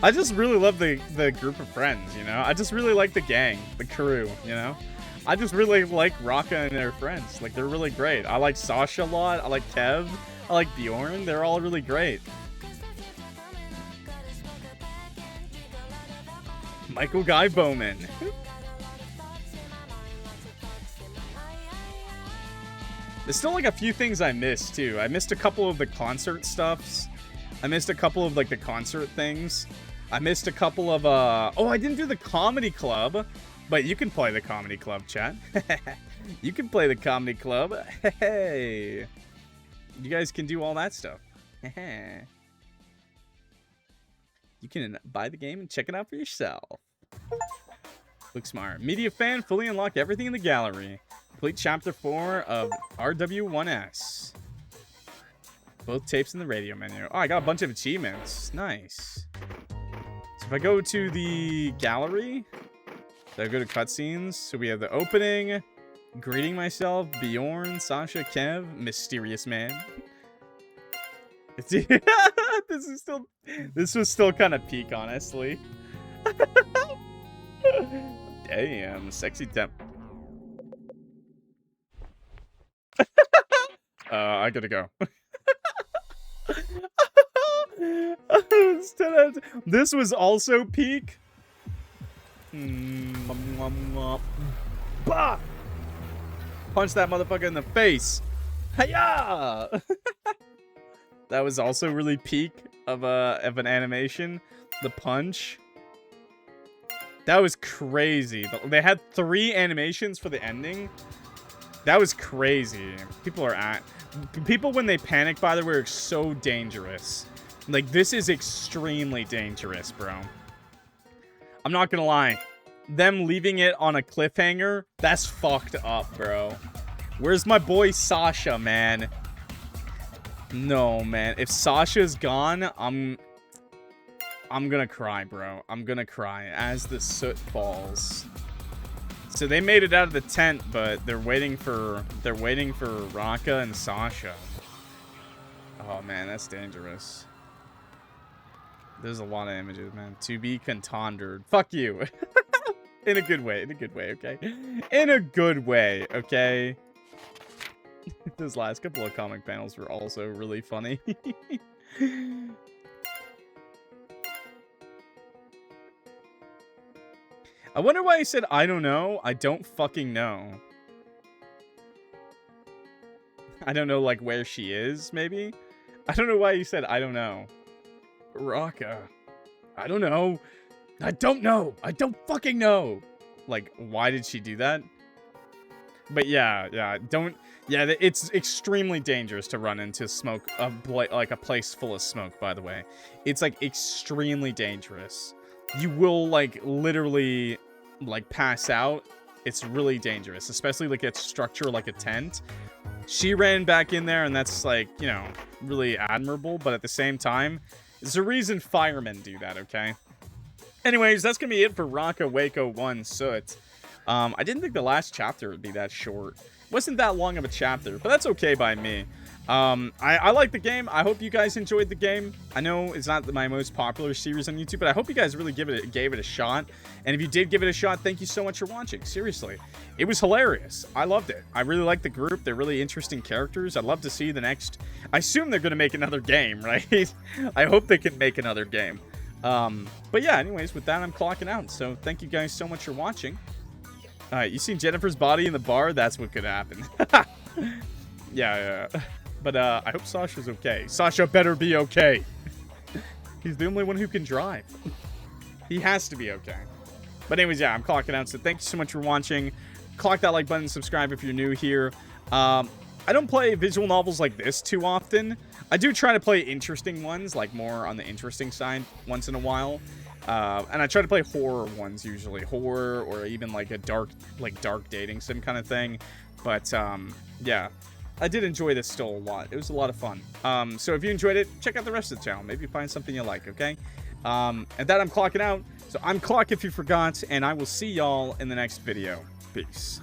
I just really love the group of friends, you know? I just really like the gang, the crew, you know? I just really like Rakka and their friends. Like, they're really great. I like Sasha a lot. I like Kev. I like Bjorn. They're all really great. Michael Guy Bowman. There's still, like, a few things I missed, too. I missed a couple of the concert stuffs. I missed a couple of, like, the concert things. I missed a couple of, Oh, I didn't do the comedy club. But you can play the comedy club, chat. You can play the comedy club. Hey. You guys can do all that stuff. You can buy the game and check it out for yourself. Look smart. Media fan, fully unlock everything in the gallery. Complete chapter 4 of RW1S. Both tapes in the radio menu. Oh, I got a bunch of achievements. Nice. So if I go to the gallery, so I go to cutscenes. So we have the opening, greeting myself, Bjorn, Sasha, Kev, mysterious man. This was still kind of peak, honestly. Damn, sexy temp. I gotta go. This was also peak. Bah! Punch that motherfucker in the face. Hiya! That was also really peak of an animation. The punch. That was crazy. They had 3 animations for the ending. That was crazy. People when they panic, by the way, are so dangerous. Like, this is extremely dangerous, bro. I'm not gonna lie. Them leaving it on a cliffhanger, that's fucked up, bro. Where's my boy Sasha, man? No, man. If Sasha's gone, I'm gonna cry, bro. I'm gonna cry as the soot falls. So they made it out of the tent, but they're waiting for Rakka and Sasha. Oh man, that's dangerous. There's a lot of images, man. To be contondered. Fuck you. In a good way. In a good way, okay? In a good way, okay? Those last couple of comic panels were also really funny. I wonder why he said, I don't know. I don't fucking know. I don't know, like, where she is, maybe? I don't know why he said, I don't know. Rakka. I don't know. I don't know. I don't fucking know. Like, why did she do that? But yeah, it's extremely dangerous to run into smoke, like a place full of smoke, by the way. It's, like, extremely dangerous. You will, like, literally, like, pass out. It's really dangerous, especially, like, a structure like a tent. She ran back in there, and that's, like, you know, really admirable, but at the same time, there's a reason firemen do that, okay? Anyways, that's gonna be it for Rakka Waco 1 Soot. I didn't think the last chapter would be that short. It wasn't that long of a chapter, but that's okay by me. I like the game. I hope you guys enjoyed the game. I know it's not my most popular series on YouTube, but I hope you guys really gave it a shot. And if you did give it a shot, thank you so much for watching. Seriously, it was hilarious. I loved it. I really like the group. They're really interesting characters. I'd love to see the next. I assume they're going to make another game, right? I hope they can make another game. But yeah, anyways, with that, I'm clocking out. So thank you guys so much for watching. You seen Jennifer's body in the bar? That's what could happen. Yeah. But I hope Sasha's okay. Sasha better be okay. He's the only one who can drive. He has to be okay. But anyways, yeah, I'm clocking out. So thank you so much for watching. Clock that like button, subscribe if you're new here. I don't play visual novels like this too often. I do try to play interesting ones, like more on the interesting side once in a while. And I try to play horror ones usually. Horror or even like a dark dating sim kind of thing. But yeah. I did enjoy this still a lot. It was a lot of fun. So if you enjoyed it, check out the rest of the channel. Maybe find something you like, okay? And that I'm clocking out. So I'm Clock if you forgot, and I will see y'all in the next video. Peace.